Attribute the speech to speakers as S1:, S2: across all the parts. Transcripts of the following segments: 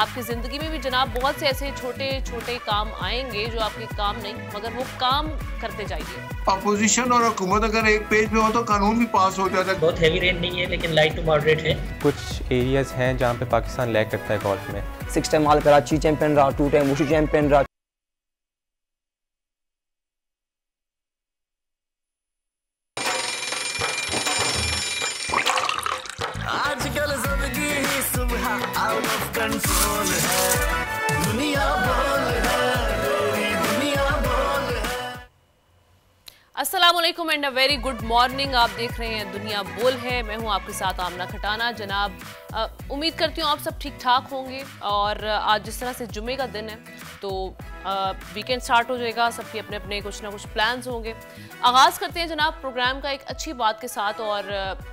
S1: आपकी ज़िंदगी में भी जनाब बहुत से ऐसे छोटे छोटे काम आएंगे जो आपके काम नहीं, मगर वो काम करते जाइए।
S2: अपोजिशन और हुकूमत अगर एक पेज पे हो तो कानून भी पास हो जाता है।
S3: बहुत हैवी रेन नहीं है लेकिन लाइट टू मॉडरेट है।
S4: कुछ एरियाज हैं जहाँ पे पाकिस्तान लैग करता है गोल्फ में।
S5: 6 टाइम आल कराची चैंपियन रहा, 2 टाइम वुशु चैंपियन रहा।
S6: आजकल जिंदगी ही सुबह आउट ऑफ कंट्रोल है, दुनिया बोल है, दुनिया बोल है।
S1: अस्सलाम वालेकुम and a very good morning. आप देख रहे हैं दुनिया बोल है, मैं हूं आपके साथ आमना खटाना। जनाब उम्मीद करती हूं आप सब ठीक ठाक होंगे और आज जिस तरह से जुमे का दिन है तो वीकेंड स्टार्ट हो जाएगा, सबके अपने अपने कुछ ना कुछ प्लान्स होंगे। आगाज़ करते हैं जनाब प्रोग्राम का एक अच्छी बात के साथ और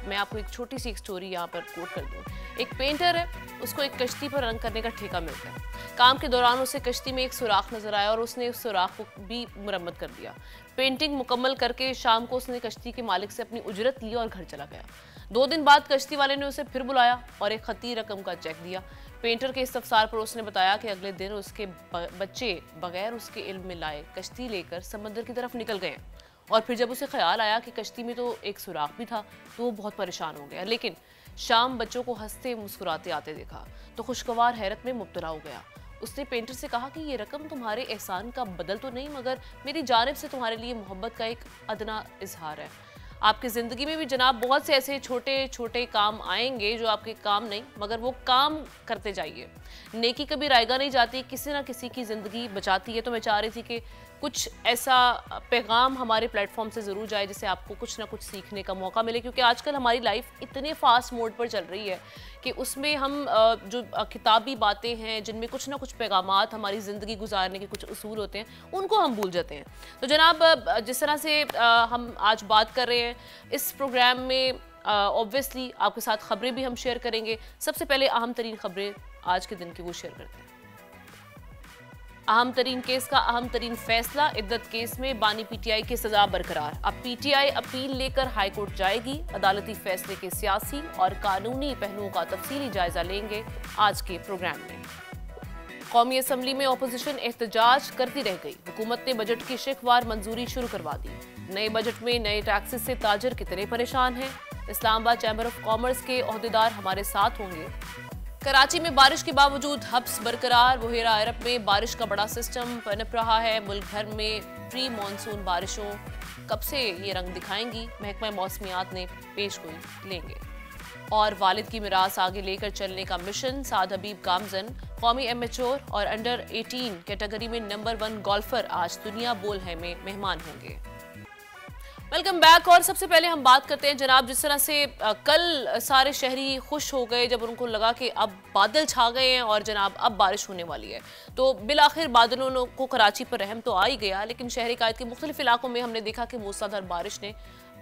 S1: मैं आपको एक छोटी सी एक स्टोरी यहाँ पर कोट कर दूँ। एक पेंटर है, उसको एक कश्ती पर रंग करने का ठेका मिलता है। काम के दौरान उसे कश्ती में एक सुराख नजर आया और उसने उस सुराख को भी मुरम्मत कर दिया। पेंटिंग मुकम्मल करके शाम को उसने कश्ती के मालिक से अपनी उजरत ली और घर चला गया। 2 दिन बाद कश्ती वाले ने उसे फिर बुलाया और एक खती रकम का चेक दिया। पेंटर के इस्तफसार पर उसने बताया कि अगले दिन उसके बच्चे बगैर उसके इल्म में लाए कश्ती लेकर समंदर की तरफ निकल गए और फिर जब उसे ख्याल आया कि कश्ती में तो एक सुराख भी था तो वो बहुत परेशान हो गया। लेकिन शाम बच्चों को हंसते मुस्कुराते आते देखा तो खुशगवार हैरत में मुब्तला हो गया। उसने पेंटर से कहा कि ये रकम तुम्हारे एहसान का बदल तो नहीं, मगर मेरी जानिब से तुम्हारे लिए मोहब्बत का एक अदना इजहार है। आपकी ज़िंदगी में भी जनाब बहुत से ऐसे छोटे छोटे काम आएंगे जो आपके काम नहीं, मगर वो काम करते जाइए। नेकी कभी रायगा नहीं जाती, किसी ना किसी की ज़िंदगी बचाती है। तो मैं चाह रही थी कि कुछ ऐसा पैगाम हमारे प्लेटफॉर्म से ज़रूर जाए जिससे आपको कुछ ना कुछ सीखने का मौका मिले, क्योंकि आजकल हमारी लाइफ इतने फास्ट मोड पर चल रही है कि उसमें हम जो किताबी बातें हैं जिनमें कुछ ना कुछ पैगामात हमारी ज़िंदगी गुजारने के कुछ उसूल होते हैं उनको हम भूल जाते हैं। तो जनाब जिस तरह से हम आज बात कर रहे हैं इस प्रोग्राम में ऑब्वियसली आपके साथ खबरें भी हम शेयर करेंगे। सबसे पहले अहम तरीन खबरें आज के दिन की वो शेयर करते हैं। अहम तरीन केस का अहम तरीन फैसला, इद्दत केस में बानी पीटीआई की सजा बरकरार। अब पीटीआई अपील लेकर हाईकोर्ट जाएगी। अदालती फैसले के सियासी और कानूनी पहलुओं का तफसीली जायजा लेंगे आज के प्रोग्राम में। कौमी असम्बली में अपोजिशन एहतजाज करती रह गई। हुकूमत ने बजट की शिकवार मंजूरी शुरू करवा दी। नए बजट में नए टैक्सेस से ताजर कितने परेशान हैं? इस्लामाबाद चैम्बर ऑफ कॉमर्स के ओहदेदार हमारे साथ होंगे। कराची में बारिश के बावजूद हब्स बरकरार। बुहेरा अरब में बारिश का बड़ा सिस्टम पनप रहा है। मुल्क भर में प्री मानसून बारिशों कब से ये रंग दिखाएंगी, महकमा मौसमियात ने पेशगोई लेंगे। और वालिद की मिरास आगे लेकर चलने का मिशन। साद हबीब गामजन कौमी एमेच्योर और अंडर 18 कैटेगरी में नंबर 1 गोल्फर आज दुनिया बोल है में मेहमान होंगे। Welcome back. और सबसे पहले हम बात करते हैं जनाब जिस तरह से कल सारे शहरी खुश हो गए जब उनको लगा कि अब बादल छा गए हैं और जनाब अब बारिश होने वाली है। तो बिलाखिर बादलों को कराची पर रहम तो आ ही गया, लेकिन शहरी कायद के मुख्तलिफ इलाकों में हमने देखा कि मूसलाधार बारिश ने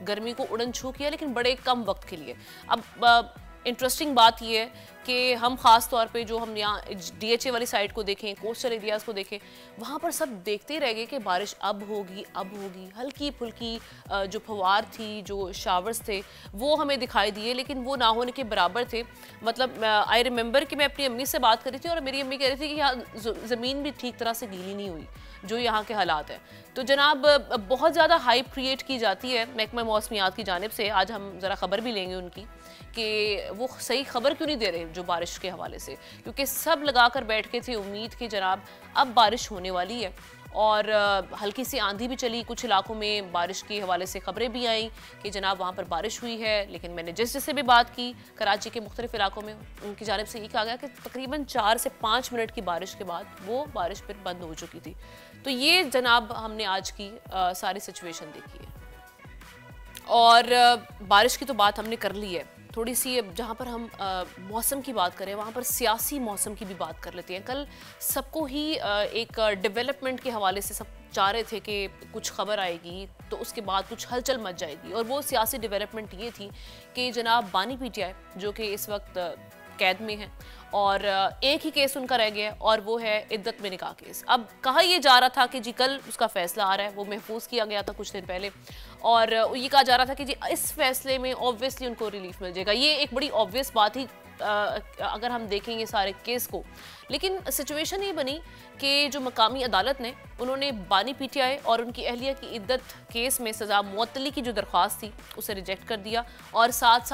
S1: गर्मी को उड़न छू किया, लेकिन बड़े कम वक्त के लिए। अब इंटरेस्टिंग बात यह है कि हम ख़ास तौर पे जो हम यहाँ डीएचए वाली साइड को देखें, कोस्टल एरियाज़ को देखें, वहाँ पर सब देखते रह गए कि बारिश अब होगी अब होगी। हल्की फुल्की जो फवार थी, जो शावर्स थे, वो हमें दिखाई दिए, लेकिन वो ना होने के बराबर थे। मतलब आई रिमेंबर कि मैं अपनी अम्मी से बात कर रही थी और मेरी अम्मी कह रही थी कि यहाँ ज़मीन भी ठीक तरह से गीली नहीं हुई, जो यहाँ के हालात हैं। तो जनाब बहुत ज़्यादा हाइप क्रिएट की जाती है महकमा मौसमियात की जानिब से। आज हम ज़रा खबर भी लेंगे उनकी कि वो सही खबर क्यों नहीं दे रहे जो बारिश के हवाले से, क्योंकि सब लगा कर बैठ के थे उम्मीद कि जनाब अब बारिश होने वाली है। और हल्की सी आंधी भी चली, कुछ इलाकों में बारिश के हवाले से खबरें भी आई कि जनाब वहाँ पर बारिश हुई है। लेकिन मैंने जिससे भी बात की कराची के मुख्तलिफ इलाकों में, उनकी जानिब से ये कहा गया कि तकरीबन 4 से 5 मिनट की बारिश के बाद वो बारिश फिर बंद हो चुकी थी। तो ये जनाब हमने आज की सारी सिचुएशन देखी है। और बारिश की तो बात हमने कर ली है। थोड़ी सी जहाँ पर हम मौसम की बात करें वहाँ पर सियासी मौसम की भी बात कर लेते हैं। कल सबको ही एक डेवलपमेंट के हवाले से सब चाह रहे थे कि कुछ खबर आएगी तो उसके बाद कुछ हलचल मच जाएगी, और वो सियासी डेवलपमेंट ये थी कि जनाब बानी पीटीआई जो कि इस वक्त कैद में है और एक ही केस उनका रह गया और वो है इद्दत में निकाह केस। अब कहा यह जा रहा था कि जी कल उसका फैसला आ रहा है, वो महफूज किया गया था कुछ दिन पहले, और ये कहा जा रहा था कि जी इस फैसले में ऑब्वियसली उनको रिलीफ मिल जाएगा। ये एक बड़ी ऑब्वियस बात ही अगर हम देखेंगे सारे केस को, लेकिन सिचुएशन ये बनी कि जो मकामी अदालत ने उन्होंने बानी पीटीआई और उनकी अहलिया की इद्दत केस में सज़ा मुअत्तली की जो दरख्वास्त थी उसे रिजेक्ट कर दिया और 7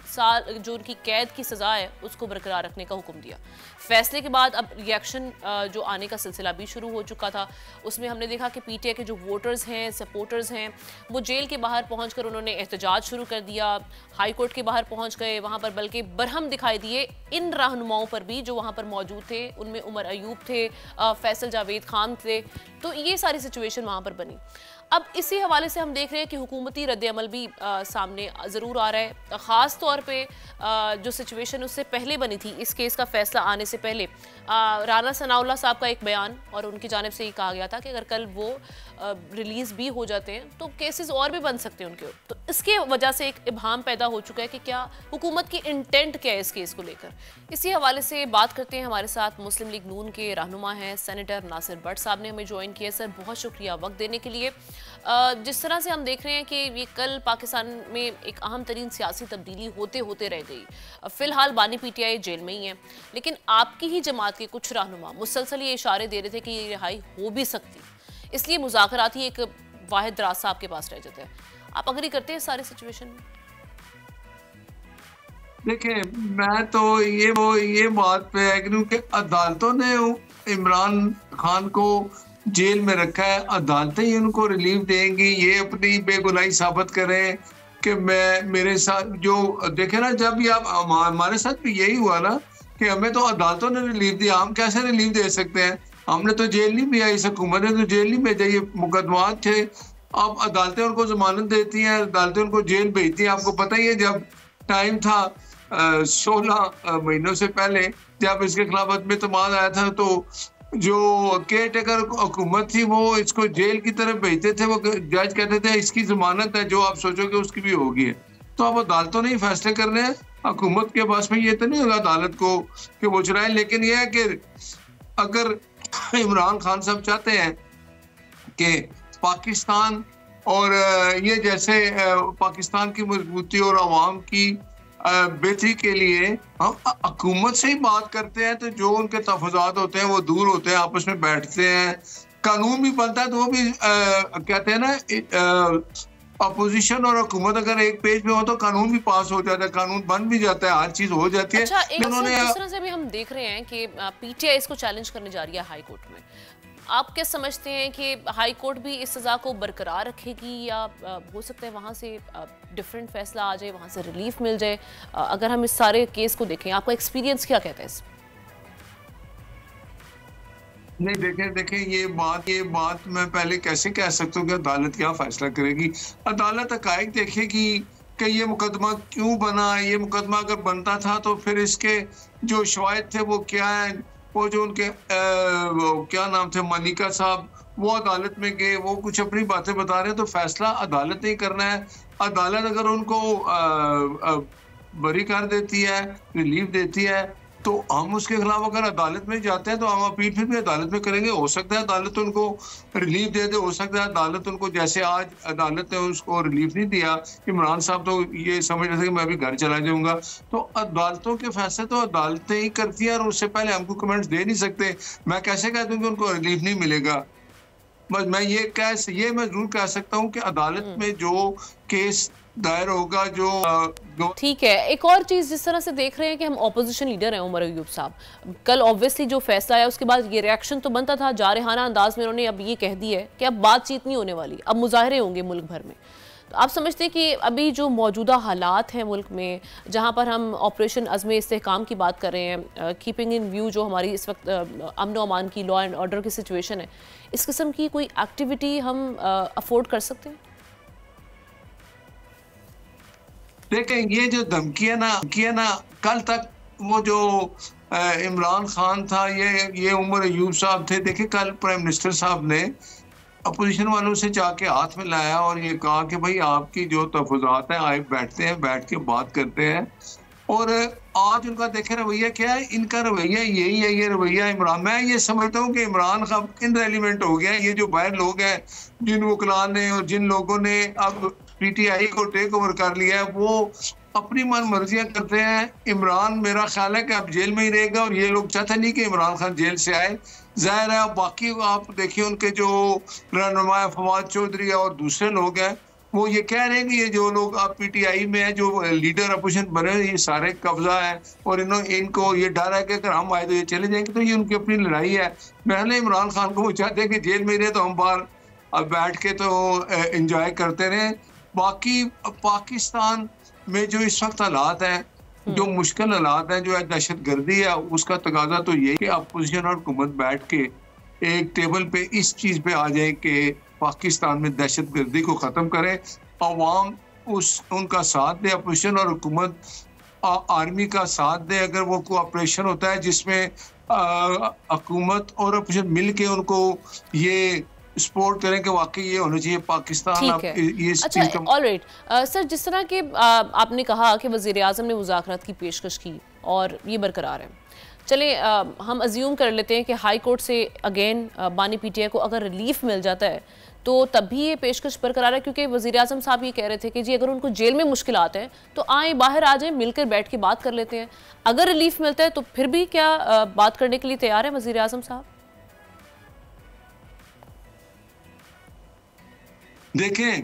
S1: साल जो उनकी कैद की सज़ा है उसको बरकरार रखने का हुक्म दिया। फैसले के बाद अब रिएक्शन जो आने का सिलसिला भी शुरू हो चुका था। उसमें हमने देखा कि पीटीआई के जो वोटर्स हैं, सपोर्टर्स हैं, वो जेल के बाहर पहुंचकर उन्होंने एहतजाज शुरू कर दिया, हाई कोर्ट के बाहर पहुंच गए, वहां पर बल्कि बरहम दिखाई दिए इन रहनुमाओं पर भी जो वहां पर मौजूद थे। उनमें उमर अयूब थे, फैसल जावेद खान थे, तो ये सारी सिचुएशन वहां पर बनी। अब इसी हवाले से हम देख रहे हैं कि हुकूमती रद्द-ए-अमल भी सामने ज़रूर आ रहा है। ख़ास तौर पे जो सिचुएशन उससे पहले बनी थी, इस केस का फैसला आने से पहले राना सनाउल्लाह साहब का एक बयान और उनकी जानिब से ये कहा गया था कि अगर कल वो रिलीज़ भी हो जाते हैं तो केसेस और भी बन सकते हैं उनके। तो इसके वजह से एक इब्हाम पैदा हो चुका है कि क्या हुकूमत की इंटेंट क्या है इस केस को लेकर। इसी हवाले से बात करते हैं। हमारे साथ मुस्लिम लीग नून के रहनुमा हैं सेनेटर नासिर भट्ट साहब ने हमें ज्वाइन किया। सर, बहुत शुक्रिया वक्त देने के लिए। जिस तरह से हम देख रहे हैं कि ये कल पाकिस्तान में एक अहम तरीन सियासी तब्दीली होते होते रह गई। फिलहाल बानी पीटीआई जेल में ही है, लेकिन आपकी ही जमात के कुछ रहनुमा मुसलसल ये इशारे दे रहे थे कि ये रिहाई हो भी सकती, इसलिए मुज़ाकरात ही एक वाहिद रास्ता आपके पास रह जाता है। आप अग्री करते हैं सारी सिचुएशन में?
S2: देखिए, मैं तो ये बात पे एग्री हूं कि अदालतों ने इमरान खान को जेल में रखा है, अदालतें ही उनको रिलीफ देंगी। ये अपनी बेगुनाही साबित करें कि मेरे साथ जो देखे ना, जब भी आप हमारे साथ भी यही हुआ ना कि हमें तो अदालतों ने रिलीफ दिया, हम कैसे रिलीफ दे सकते हैं? हमने तो जेल नहीं भेजा, इस हुकूमत ने तो जेल नहीं भेजा, ये मुकदमात थे। अब अदालतें उनको जमानत देती हैं, अदालतें उनको जेल भेजती हैं। आपको पता ही है, जब टाइम था 16 महीनों से पहले जब इसके खिलाफ में तमाद आया था, तो जो केयर टेकर हुकूमत थी वो इसको जेल की तरफ भेजते थे। वो जज कहते थे इसकी जमानत है, जो आप सोचोगे उसकी भी होगी है। तो अब अदालतों ने ही फैसले करने हैं, हुकूमत के पास में ये तो नहीं होगा अदालत को कि वो चुराए। लेकिन यह है कि अगर इमरान खान साहब चाहते हैं कि पाकिस्तान और ये जैसे पाकिस्तान की मजबूती और अवाम की बेहतरी के लिए हम हुकूमत से ही बात करते हैं, तो जो उनके तफाज़ात होते हैं वो दूर होते हैं, आपस में बैठते हैं, कानून भी बनता है। तो वो भी कहते हैं ना, अपोजिशन और हुकूमत अगर एक पेज पे हो तो कानून भी पास हो जाता है, कानून बन भी जाता है, हर चीज हो जाती है।
S1: अच्छा, जिस तरह से भी हम देख रहे हैं कि पीटीआई इसको चैलेंज करने जा रही है हाई कोर्ट में, आप क्या समझते हैं कि हाई कोर्ट भी इस सज़ा को बरकरार रखेगी या हो सकता है वहाँ से डिफरेंट फैसला आ जाए, वहाँ से रिलीफ मिल जाए? अगर हम इस सारे केस को देखें, आपका एक्सपीरियंस क्या कहता है इसमें?
S2: नहीं, देखें ये बात मैं पहले कैसे कह सकता हूँ कि अदालत क्या फैसला करेगी। अदालत हक़ाइक़ देखेगी कि ये मुकदमा क्यों बना, ये मुकदमा अगर बनता था तो फिर इसके जो शवाहिद थे वो क्या है। वो जो उनके क्या नाम थे, मलिका साहब, वो अदालत में गए, वो कुछ अपनी बातें बता रहे हैं, तो फैसला अदालत ने ही करना है। अदालत अगर उनको बरी कर देती है, रिलीफ देती है, तो हम उसके खिलाफ अगर अदालत में जाते हैं तो हम अपील फिर भी अदालत में करेंगे। हो सकता है अदालत उनको रिलीफ दे दे, हो सकता है अदालत उनको, जैसे आज अदालत ने उसको रिलीफ नहीं दिया, इमरान साहब तो ये समझ रहे थे कि मैं अभी घर चला जाऊंगा। तो अदालतों के फैसले तो अदालतें ही करती हैं और उससे पहले हमको कमेंट्स दे नहीं सकते। मैं कैसे कह दूं कि उनको रिलीफ नहीं मिलेगा? बस मैं ये जरूर कह सकता हूँ कि अदालत में जो केस दायर होगा, जो
S1: ठीक है। एक और चीज़, जिस तरह से देख रहे हैं कि हम ऑपोजिशन लीडर हैं उमर अयूब साहब, कल ऑब्वियसली जो फैसला आया उसके बाद ये रिएक्शन तो बनता था, जारहाना अंदाज में उन्होंने अब ये कह दिया है कि अब बातचीत नहीं होने वाली, अब मुजाहरे होंगे मुल्क भर में। तो आप समझते हैं कि अभी जो मौजूदा हालात हैं मुल्क में, जहाँ पर हम ऑपरेशन अज़्म इस्तेहकाम की बात कर रहे हैं, कीपिंग इन व्यू जो हमारी इस वक्त अमन व अमान की, लॉ एंड ऑर्डर की सिचुएशन है, इस किस्म की कोई एक्टिविटी हम अफोर्ड कर सकते हैं?
S2: देखें, ये जो धमकी है ना, कल तक वो जो इमरान खान था, ये उमर अयूब साहब थे। देखिए, कल प्राइम मिनिस्टर साहब ने अपोजिशन वालों से जाके हाथ में लाया और ये कहा कि भाई आपकी जो तफाज़ात हैं, आप बैठते हैं, बैठ के बात करते हैं। और आज उनका देखे रवैया क्या है, इनका रवैया यही है, ये रवैया इमरान, मैं ये समझता हूँ कि इमरान खान इनरेलीवेंट हो गया है। ये जो बाहर लोग हैं, जिन वकला ने और जिन लोगों ने अब पीटीआई को टेक ओवर कर लिया है, वो अपनी मन मर्जियां करते हैं। इमरान मेरा ख्याल है कि अब जेल में ही रहेगा और ये लोग चाहते नहीं कि इमरान खान जेल से आए। जाहिर है बाकी आप देखिए उनके जो रहनुमा फवाद चौधरी और दूसरे लोग हैं वो ये कह रहे हैं कि ये जो लोग आप पीटीआई में है जो लीडर अपोजिशन बने ये सारे कब्जा है और इनको ये डर है कि अगर हम आए तो ये चले जाएंगे। तो ये उनकी अपनी लड़ाई है। पहले इमरान खान को वो चाहते हैं कि जेल में रहे तो हम बाहर अब बैठ के तो एंजॉय करते रहे। बाकी पाकिस्तान में जो इस वक्त हालात हैं, जो मुश्किल हालात हैं, जो दहशत गर्दी है, उसका तकाजा तो ये कि अपोजिशन और हुकूमत बैठ के एक टेबल पे इस चीज पे आ जाए कि पाकिस्तान में दहशत गर्दी को खत्म करे, अवाम उनका साथ दे, अपोजिशन और हुकूमत आर्मी का साथ दे। अगर वो कोऑपरेशन होता है जिसमें हुकूमत और अपोजिशन मिल के उनको ये सपोर्ट करें कि वाकई ये होना चाहिए पाकिस्तान। अब ये
S1: अच्छा, ऑलराइट सर, जिस तरह के आपने कहा कि वज़ीर आज़म ने मुज़ाकरात की पेशकश की और ये बरकरार है, चले हम अज्यूम कर लेते हैं कि हाई कोर्ट से अगेन बानी पीटीआई को अगर रिलीफ मिल जाता है तो तब भी ये पेशकश बरकरार है, क्योंकि वज़ीर आज़म साहब ये कह रहे थे कि जी अगर उनको जेल में मुश्किल आते हैं तो आए, बाहर आ जाएं, मिलकर बैठ के बात कर लेते हैं। अगर रिलीफ मिलता है तो फिर भी क्या बात करने के लिए तैयार है वज़ीर आज़म साहब?
S2: देखें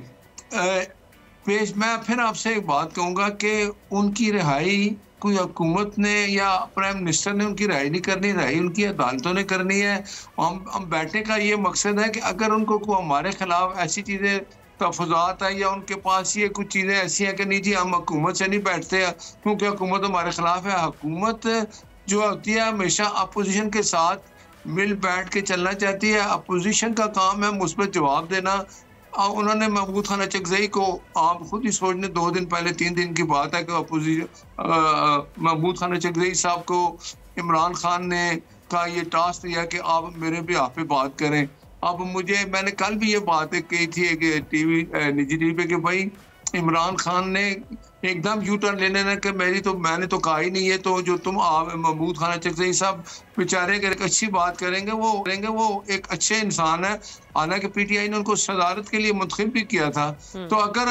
S2: मैं फिर आपसे एक बात कहूंगा कि उनकी रिहाई कोई हुकूमत ने या प्राइम मिनिस्टर ने उनकी रिहाई नहीं करनी, रिहाई उनकी अदालतों ने करनी है। हम बैठने का ये मकसद है कि अगर उनको कोई हमारे खिलाफ ऐसी चीज़ें तहफ़्फ़ुज़ात है या उनके पास ये कुछ चीज़ें ऐसी हैं कि नहीं जी हम हुकूमत से नहीं बैठते क्योंकि हुकूमत हमारे खिलाफ है। हुकूमत जो होती है हमेशा अपोजिशन के साथ मिल बैठ के चलना चाहती है। अपोजिशन का काम है मुस्बत जवाब देना। उन्होंने महमूद खान अचकज़ई को, आप खुद ही सोचने 2 दिन पहले 3 दिन की बात है कि अपोजिशन महमूद खान अचकज़ई साहब को इमरान खान ने का ये टास्क दिया कि आप मेरे भी आप पे बात करें। अब मैंने कल भी ये बात कही थी एक निजी टीवी पे कि भाई इमरान खान ने एकदम यू टर्न लेने ना कि मैंने तो कहा ही नहीं है, तो जो तुम महमूद खान अचकज़ई साहब बेचारे एक अच्छी बात करेंगे वो एक अच्छे इंसान है। हालांकि पीटीआई ने उनको सदारत के लिए मुंतखब भी किया था। तो अगर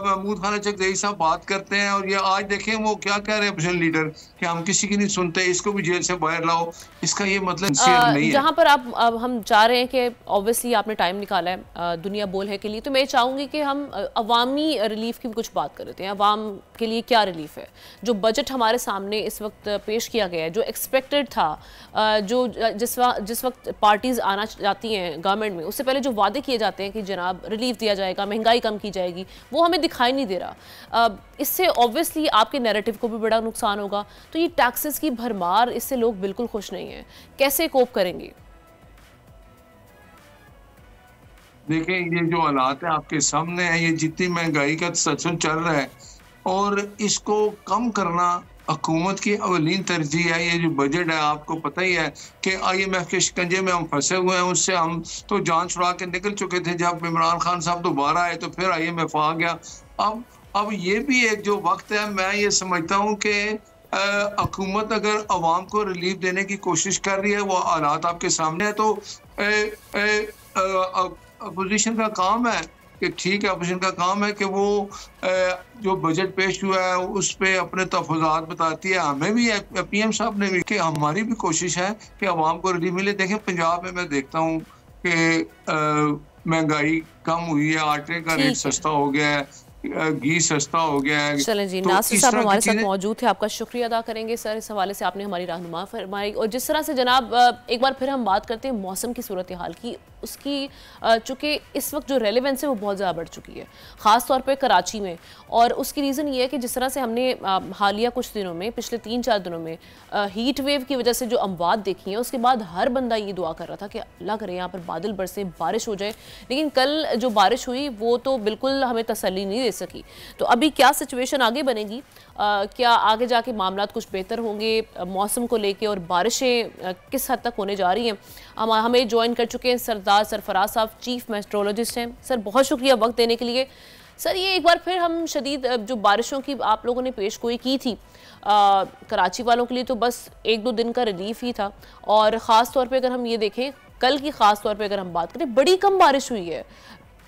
S2: महमूद खान अचकज़ई साहब बात करते हैं और ये आज देखें वो क्या कह रहे हैं अपोजिशन लीडर कि हम किसी की नहीं सुनते, इसको भी जेल से बाहर लाओ, इसका ये मतलब नहीं है।
S1: जहाँ पर अब हम चाह रहे हैं कि ऑब्वियसली आपने टाइम निकाला है दुनिया बोल है के लिए, तो मैं चाहूँगी कि हम अवामी रिलीफ की कुछ बात कर लेते हैं। अवाम के लिए क्या रिलीफ है? जो बजट हमारे सामने इस वक्त पेश किया गया है, जो एक्सपेक्टेड था, जो जिस वक्त पार्टीज आना चाहती हैं गवर्नमेंट में, उससे पहले जो वादे किए जाते हैं कि जनाब रिलीफ दिया जाएगा, महंगाई कम की जाएगी, वो हमें दिखाई नहीं दे रहा। इससे ऑब्वियसली आपके नैरेटिव को भी बड़ा नुकसान होगा। तो ये टैक्सेस की भरमार, इससे लोग बिल्कुल खुश नहीं हैं। कैसे कोप करेंगे?
S2: देखिए ये जो हालात है आपके सामने है, ये जितनी महंगाई का तसल्सल चल रहा है और इसको कम करना हुकूमत की अवलीन तरजीह है। ये जो बजट है आपको पता ही है कि IMF के शिकंजे में हम फंसे हुए हैं। उससे हम तो जान छुड़ा के निकल चुके थे। जब इमरान खान साहब दोबारा आए तो फिर IMF आ गया। अब ये भी एक जो वक्त है, मैं ये समझता हूँ कि हुकूमत अगर अवाम को रिलीफ देने की कोशिश कर रही है, वो हालात आपके सामने है, तो अपोजिशन का काम है कि ठीक है, अपोजिशन का काम है कि वो जो बजट पेश हुआ है उस पे अपने तहफ़्फ़ुज़ात बताती है। हमें भी PM साहब ने भी कि हमारी भी कोशिश है कि अवाम को रिलीफ मिले। देखें पंजाब में मैं देखता हूँ कि महंगाई कम हुई है, आटे का रेट सस्ता हो गया है, घी सस्ता हो गया है।
S1: चलें जी, नासिर साहब हमारे साथ मौजूद थे, आपका शुक्रिया अदा करेंगे सर, इस हवाले से आपने हमारी रहनुमा फरमाई। और जिस तरह से जनाब एक बार फिर हम बात करते हैं मौसम की सूरत हाल की, उसकी चूँकि इस वक्त जो रेलेवेंस है वो बहुत ज़्यादा बढ़ चुकी है, ख़ास तौर पे कराची में। और उसकी रीज़न ये है कि जिस तरह से हमने हालिया कुछ दिनों में, पिछले 3-4 दिनों में हीट वेव की वजह से जो अमवात देखी हैं, उसके बाद हर बंदा ये दुआ कर रहा था कि अल्लाह करे यहाँ पर बादल बरसे, बारिश हो जाए। लेकिन कल जो बारिश हुई वो तो बिल्कुल हमें तसल्ली नहीं दे सकी। तो अभी क्या सिचुएशन आगे बनेगी? क्या आगे जाके मामलात कुछ बेहतर होंगे मौसम को लेके, और बारिशें किस हद तक होने जा रही हैं? हमें ज्वाइन कर चुके हैं सरदार सरफराज साहब, चीफ मेट्रोलॉजिस्ट हैं। सर बहुत शुक्रिया वक्त देने के लिए। सर ये एक बार फिर हम शदीद जो बारिशों की आप लोगों ने पेशगोई की थी कराची वालों के लिए, तो बस 1-2 दिन का रिलीफ ही था। और ख़ास तौर पे अगर हम ये देखें कल की ख़ास तौर पे अगर हम बात करें, बड़ी कम बारिश हुई है।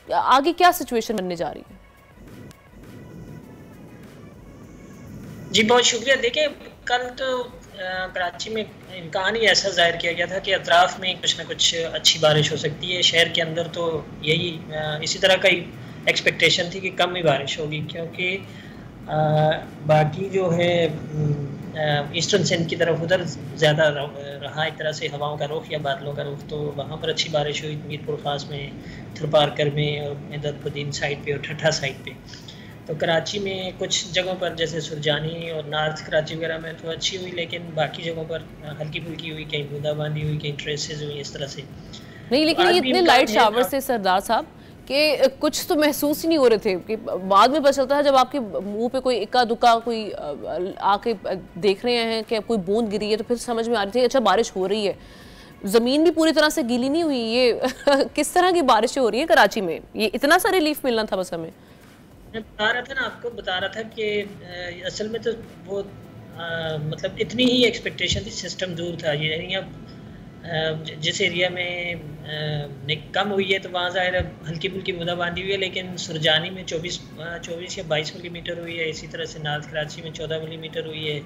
S1: आगे क्या सिचुएशन बनने जा रही है?
S3: जी बहुत शुक्रिया। देखिए कल तो कराची में इम्कान ही ऐसा जाहिर किया गया था कि अतराफ में कुछ ना कुछ अच्छी बारिश हो सकती है। शहर के अंदर तो यही इसी तरह का ही एक्सपेक्टेशन थी कि कम ही बारिश होगी, क्योंकि बाकी जो है ईस्टर्न सिंध की तरफ उधर ज़्यादा रहा एक तरह से हवाओं का रुख या बादलों का रुख, तो वहाँ पर अच्छी बारिश हुई मीरपुर ख़ास में, थरपारकर में और इधर पुदीन साइड पे और ठट्ठा साइड पे। तो कराची में कुछ जगहों पर जैसे सुरजानी और नॉर्थ कराची वगैरह में तो अच्छी हुई, लेकिन बाकी जगहों पर हल्की फुल्की हुई, कहीं बूंदाबांदी हुई, कहीं ट्रेसेस हुई, इस तरह से
S1: नहीं। लेकिन ये इतने लाइट शावर से सरदार साहब कि कुछ तो महसूस ही नहीं हो रहे थे कि बाद में पता चलता है जब आपके मुंह पे कोई इक्का दुक्का कोई आके देख रहे हैं कि कोई बूंद गिरी है तो फिर समझ में आ रही थी अच्छा बारिश हो रही है। ज़मीन भी पूरी तरह से गीली नहीं हुई। ये किस तरह की बारिशें हो रही हैं कराची में? ये इतना सा रिलीफ मिलना था बस हमें।
S3: मैं बता रहा था ना, आपको बता रहा था कि असल में तो वो मतलब इतनी ही एक्सपेक्टेशन थी, सिस्टम दूर था। ये अब जिस एरिया में कम हुई है तो वहाँ ज़ाहिर हल्की फुल्की बूंदाबांदी हुई है, लेकिन सुरजानी में 24 या 22 मिलीमीटर हुई है। इसी तरह से नॉर्थ कराची में 14 मिलीमीटर हुई है,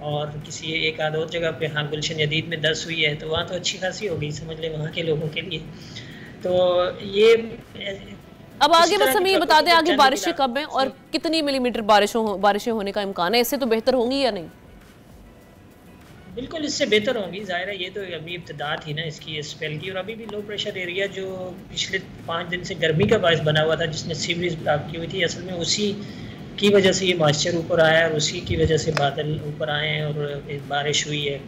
S3: और किसी एक आध और जगह पे हाँ गुलशन जदीद में 10 हुई है। तो वहाँ तो अच्छी खासी हो गई समझ लें वहाँ के लोगों के लिए। तो ये
S1: अब आगे बस हमें ये बता दें आगे बारिशें कब हैं और कितनी मिलीमीटर बारिशें होने का इम्कान है? इससे तो बेहतर होंगी या नहीं?
S3: बिल्कुल इससे बेहतर होंगी। ज़ाहिर है ये तो अभी इब्तिदा थी ना इसकी स्पेल की, और अभी भी लो प्रेशर एरिया जो पिछले 5 दिन से गर्मी का बायस बना हुआ था, जिसने सी ब्रीज ब्लॉक की हुई थी, असल में उसी की वजह से ये मॉइस्चर ऊपर आया है और उसी की वजह से बादल ऊपर आए हैं और बारिश हुई है।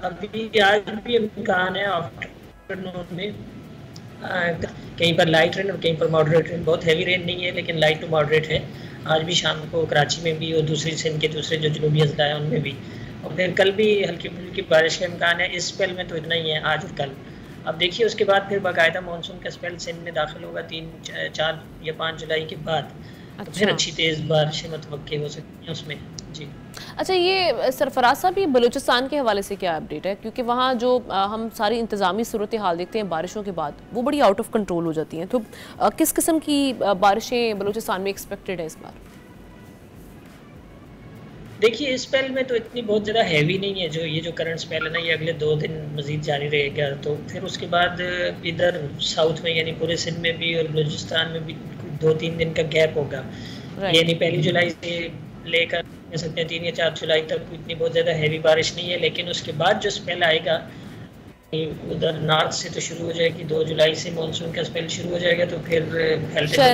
S3: अभी आज भी इम्कान है आफ्टरनून में कहीं पर लाइट रेन और कहीं पर मॉडरेट रेन। बहुत हैवी रेन नहीं है लेकिन लाइट टू मॉडरेट है। आज भी शाम को कराची में भी और दूसरी सिंध के दूसरे जो जनूबी अजला है उनमें भी, और फिर कल भी हल्की फुल्की बारिश का इम्कान है। इस स्पेल में तो इतना ही है आज और कल। अब देखिए उसके बाद फिर बाकायदा मानसून का स्पेल सिंध में दाखिल होगा 3, 4 या 5 जुलाई के बाद। तो फिर अच्छी तेज़ बारिशें मुतवक्के हो सकती हैं उसमें। जी
S1: अच्छा, ये सरफराज साहब ये बलूचिस्तान के हवाले से क्या अपडेट है? क्योंकि वहाँ जो हम सारी इंतज़ामी सूरत हाल देखते हैं बारिशों के बाद वो बड़ी आउट ऑफ कंट्रोल हो जाती हैं। तो किस किस्म की बारिशें बलूचिस्तान में एक्सपेक्टेड है इस बार?
S3: देखिए इस स्पेल में तो इतनी बहुत ज़्यादा हैवी नहीं है। ये जो करंट स्पेल है ना, ये अगले 2 दिन मज़ीद जारी रहेगा। तो फिर उसके बाद इधर साउथ में यानी पूरे सिंध में भी और बलूचिस्तान में भी 2-3 दिन का गैप होगा। यानी 1 जुलाई से लेकर कह सकते हैं 3 या 4 जुलाई तक इतनी बहुत ज़्यादा हैवी बारिश नहीं है। लेकिन उसके बाद जो स्पेल आएगा उधर नॉर्थ से तो शुरू हो जाएगी, 2 जुलाई से मानसून का स्पेल शुरू हो जाएगा। तो फिर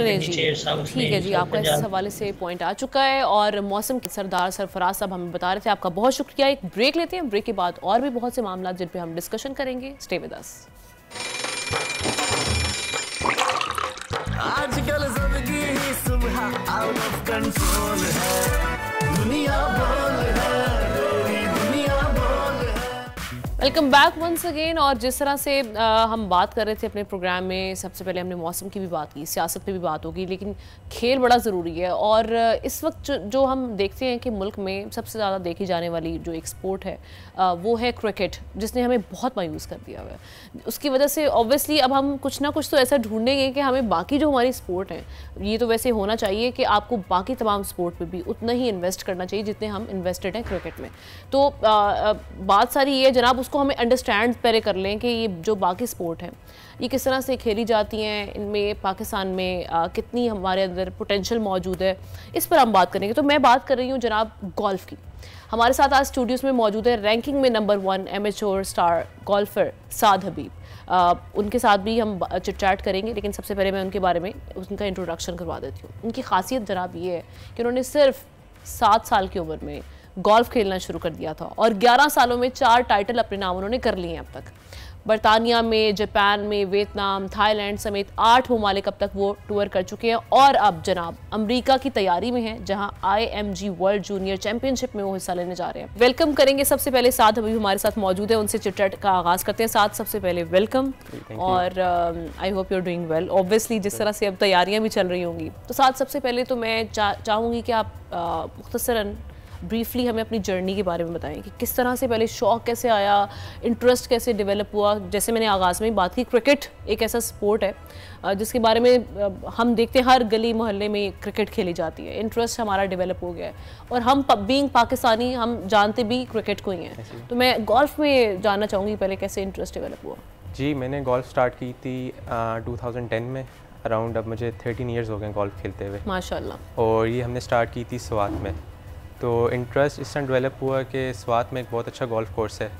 S3: नीचे साउथ में।
S1: ठीक है जी, आपका इस हवाले से पॉइंट आ चुका है। और मौसम के सरदार सरफराज साहब हमें बता रहे थे। आपका बहुत शुक्रिया। एक ब्रेक लेते हैं, ब्रेक के बाद और भी बहुत से मामला जिन पे हम डिस्कशन करेंगे। Stay with us.
S6: आजकल जिंदगी ही सुबह आउट ऑफ कंट्रोल है, दुनिया बोल है, दुनिया बोल है।
S1: Welcome back once again. और जिस तरह से हम बात कर रहे थे अपने प्रोग्राम में, सबसे पहले हमने मौसम की भी बात की, सियासत पे भी बात होगी, लेकिन खेल बड़ा ज़रूरी है। और इस वक्त जो हम देखते हैं कि मुल्क में सबसे ज़्यादा देखी जाने वाली जो एक स्पोर्ट है वो है क्रिकेट, जिसने हमें बहुत मायूस कर दिया हुआ है। उसकी वजह से ऑब्वियसली अब हम कुछ ना कुछ तो ऐसा ढूंढेंगे कि हमें बाकी जो हमारी स्पोर्ट है, ये तो वैसे होना चाहिए कि आपको बाकी तमाम स्पोर्ट में भी उतना ही इन्वेस्ट करना चाहिए जितने हम इन्वेस्टेड हैं क्रिकेट में। तो बात सारी ये जनाब, उसको हमें अंडरस्टैंड पहले कर लें कि ये जो बाकी स्पोर्ट हैं ये किस तरह से खेली जाती हैं, इनमें पाकिस्तान में कितनी हमारे अंदर पोटेंशियल मौजूद है, इस पर हम बात करेंगे। तो मैं बात कर रही हूँ जनाब गोल्फ़ की। हमारे साथ आज स्टूडियोज़ में मौजूद है रैंकिंग में नंबर 1 एमेच्योर स्टार गोल्फर साद हबीब। उनके साथ भी हम चिट चैट करेंगे, लेकिन सबसे पहले मैं उनके बारे में उनका इंट्रोडक्शन करवा देती हूँ। उनकी खासियत जनाब ये है कि उन्होंने सिर्फ 7 साल की उम्र में गोल्फ़ खेलना शुरू कर दिया था और 11 सालों में 4 टाइटल अपने नाम उन्होंने कर लिए हैं अब तक। बरतानिया में, जापान में, वियतनाम, थाईलैंड समेत 8 ममालिक अब तक वो टूर कर चुके हैं और अब जनाब अमेरिका की तैयारी में हैं, जहां IMG वर्ल्ड जूनियर चैंपियनशिप में वो हिस्सा लेने जा रहे हैं। वेलकम करेंगे सबसे पहले साद हबीब हमारे साथ मौजूद है, उनसे चिट-चैट का आगाज़ करते हैं। साद, सबसे पहले वेलकम और I hope you are doing well. Obviously जिस तरह से अब तैयारियाँ भी चल रही होंगी, तो साद सबसे पहले तो मैं चाहूँगी कि आप मुख्तसरन ब्रीफली हमें अपनी जर्नी के बारे में बताएं कि किस तरह से पहले शौक़ कैसे आया, इंटरेस्ट कैसे डेवलप हुआ। जैसे मैंने आगाज़ में ही बात की, क्रिकेट एक ऐसा स्पोर्ट है जिसके बारे में हम देखते हैं हर गली मोहल्ले में क्रिकेट खेली जाती है, इंटरेस्ट हमारा डेवलप हो गया है और हम बीइंग पाकिस्तानी हम जानते भी क्रिकेट को ही हैं। तो मैं गोल्फ में जानना चाहूँगी पहले कैसे इंटरेस्ट डेवलप हुआ।
S4: जी, मैंने गोल्फ स्टार्ट की थी 2010 में अराउंड। अब मुझे 13 इयर्स हो गए गोल्फ खेलते हुए
S1: माशाल्लाह।
S4: और ये हमने स्टार्ट की थी स्वात में। तो इंटरेस्ट इस तरह डेवलप हुआ कि स्वात में एक बहुत अच्छा गोल्फ कोर्स है,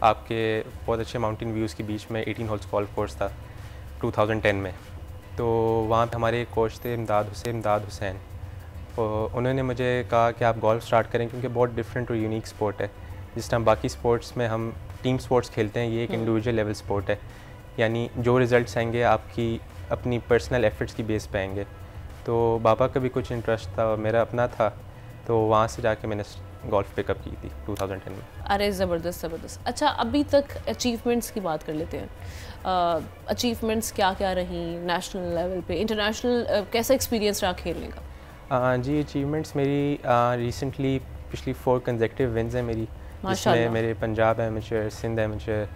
S4: आपके बहुत अच्छे माउंटेन व्यूज़ के बीच में 18 होल्स गोल्फ कोर्स था 2010 में। तो वहाँ पे हमारे एक कोच थे इमदाद हुसैन। और उन्होंने मुझे कहा कि आप गोल्फ स्टार्ट करें क्योंकि बहुत डिफरेंट और यूनिक स्पोर्ट है। जिस टाइम बाकी स्पोर्ट्स में हम टीम स्पोर्ट्स खेलते हैं, ये एक इंडिविजुअल लेवल स्पोर्ट है, यानी जो रिज़ल्ट्स आएंगे आपकी अपनी पर्सनल एफर्ट्स की बेस पे आएंगे। तो बाबा का भी कुछ इंटरेस्ट था और मेरा अपना था, तो वहाँ से जाके मैंने गोल्फ पिकअप की थी 2010 में।
S1: अरे ज़बरदस्त। अच्छा, अभी तक अचीवमेंट्स की बात कर लेते हैं। अचीवमेंट्स क्या क्या रही नेशनल लेवल पे, इंटरनेशनल कैसा एक्सपीरियंस रहा खेलने का?
S4: जी, अचीवमेंट्स मेरी रिसेंटली पिछली 4 कंसेक्टिव विन्स हैं मेरी, जिसमें मेरे पंजाब एमेचर, सिंध एमेचर,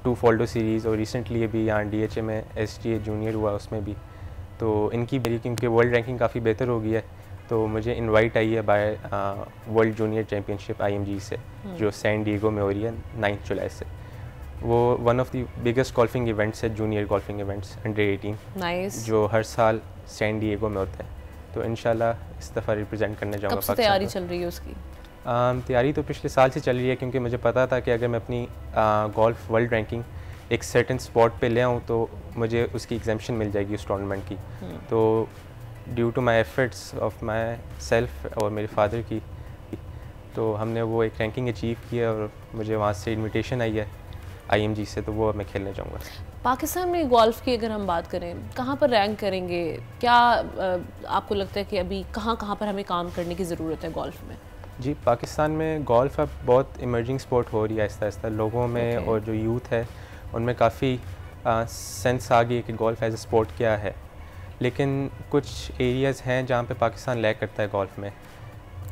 S4: 2 फोल्डो सीरीज़ और रिसेंटली अभी यहाँ DHA में SGA जूनियर हुआ उसमें भी। तो इनकी मेरी क्योंकि वर्ल्ड रैंकिंग काफ़ी बेहतर हो गई है, तो मुझे इनवाइट आई है by world junior championship IMG से, जो सैन डिएगो में हो रही है 9 जुलाई से। वो one of the biggest golfing events है, junior golfing events under 18,
S1: nice,
S4: जो हर साल सैन डिएगो में होता है। तो इंशाल्लाह इस दफ़ा रिप्रेजेंट करने जाऊँगा।
S1: कब से तैयारी चल रही है उसकी?
S4: तैयारी तो पिछले साल से चल रही है, क्योंकि मुझे पता था कि अगर मैं अपनी गोल्फ वर्ल्ड रैंकिंग एक सर्टेन स्पॉट पे ले आऊँ तो मुझे उसकी एग्जाम्पशन मिल जाएगी उस टूर्नामेंट की। तो due to my efforts of myself और मेरे फादर की, तो हमने वो एक रैंकिंग अचीव किया और मुझे वहाँ से इनविटेशन आई है IMG से, तो वो मैं खेलने जाऊँगा।
S1: पाकिस्तान में गोल्फ की अगर हम बात करें, कहाँ पर रैंक करेंगे? क्या आपको लगता है कि अभी कहाँ पर हमें काम करने की ज़रूरत है गोल्फ में?
S4: जी, पाकिस्तान में गोल्फ अब बहुत इमर्जिंग स्पोर्ट हो रही है आहिस्ता आहिस्ता लोगों में। और जो यूथ है उनमें काफ़ी सेंस आ गई है कि गोल्फ एज ए स्पोर्ट क्या है। लेकिन कुछ एरियाज़ हैं जहाँ पे पाकिस्तान लैग करता है गोल्फ में,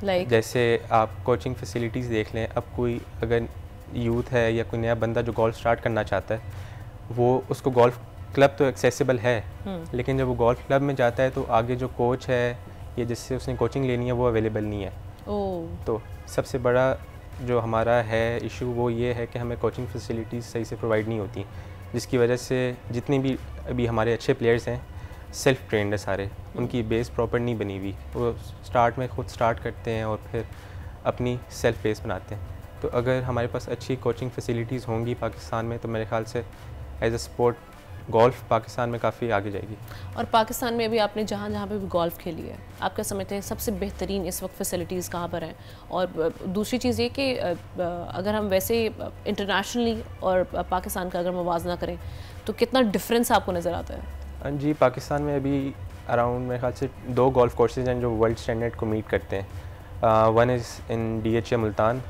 S4: जैसे आप कोचिंग फैसिलिटीज़ देख लें। अब कोई अगर यूथ है या कोई नया बंदा जो गोल्फ स्टार्ट करना चाहता है, वो उसको गोल्फ क्लब तो एक्सेसिबल है, लेकिन जब वो गोल्फ क्लब में जाता है तो आगे जो कोच है या जिससे उसने कोचिंग लेनी है वो अवेलेबल नहीं है। तो सबसे बड़ा जो हमारा है इशू वो ये है कि हमें कोचिंग फैसिलिटीज़ सही से प्रोवाइड नहीं होती, जिसकी वजह से जितने भी अभी हमारे अच्छे प्लेयर्स हैं सेल्फ ट्रेंड है सारे, उनकी बेस प्रॉपर नहीं बनी हुई। वो स्टार्ट में खुद स्टार्ट करते हैं और फिर अपनी सेल्फ बेस बनाते हैं। तो अगर हमारे पास अच्छी कोचिंग फैसिलिटीज़ होंगी पाकिस्तान में, तो मेरे ख्याल से as a sport golf Pakistan में काफ़ी आगे जाएगी।
S1: और पाकिस्तान में अभी आपने जहाँ पे भी गोल्फ खेली है, आप क्या समझते हैं सबसे बेहतरीन इस वक्त फैसिलिटीज़ कहाँ पर हैं? और दूसरी चीज़ ये कि अगर हम वैसे इंटरनेशनली और पाकिस्तान का अगर मुवाजना करें तो कितना डिफरेंस आपको नज़र आता है?
S4: जी, पाकिस्तान में अभी अराउंड मेरे ख्याल से 2 गोल्फ कोर्सेज हैं जो वर्ल्ड स्टैंडर्ड को मीट करते हैं। One is in DHA Multan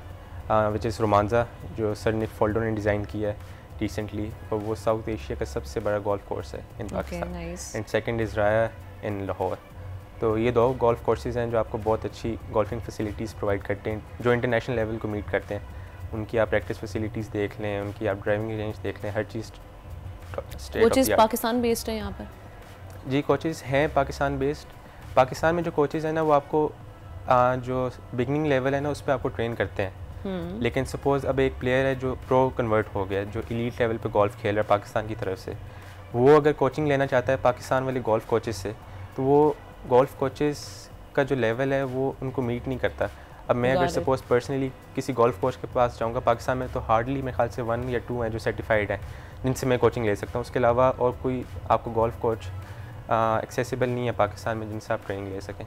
S4: which is Romanza, जो सर निक फोल्डो ने डिज़ाइन किया है रिसेंटली, और वो साउथ एशिया का सबसे बड़ा गोल्फ कोर्स है इन पाकिस्तान। एंड सेकंड इज़ राया इन लाहौर। तो ये 2 गोल्फ कोर्सेज हैं जो आपको बहुत अच्छी गोल्फिंग फैसिलिटीज़ प्रोवाइड करते हैं, जो इंटरनेशनल लेवल को मीट करते हैं। उनकी आप प्रैक्टिस फैसिलिटीज़ देख लें, उनकी आप ड्राइविंग रेंज देख लें, हर चीज़
S1: कोचेज़ पाकिस्तान बेस्ड है यहाँ पर?
S4: जी, कोचेज़ हैं पाकिस्तान बेस्ड। पाकिस्तान में जो कोचेज़ हैं ना, वो आपको जो बिगनिंग लेवल है ना उस पर आपको ट्रेन करते हैं। लेकिन सपोज़ अब एक प्लेयर है जो प्रो कन्वर्ट हो गया, जो एलीट लेवल पे गोल्फ खेल रहा है पाकिस्तान की तरफ से, वो अगर कोचिंग लेना चाहता है पाकिस्तान वाले गोल्फ कोचेज़ से, तो वो गोल्फ कोचेज़ का जो लेवल है वो उनको मीट नहीं करता। अब मैं अगर सपोज़ पर्सनली किसी गोल्फ कोच के पास जाऊँगा पाकिस्तान में, तो हार्डली मेरे ख्याल से 1 या 2 हैं जो सर्टिफाइड हैं जिनसे मैं कोचिंग ले सकता हूँ। उसके अलावा और कोई आपको गोल्फ कोच एक्सेसिबल नहीं है पाकिस्तान में जिनसे आप ट्रेनिंग ले सकें।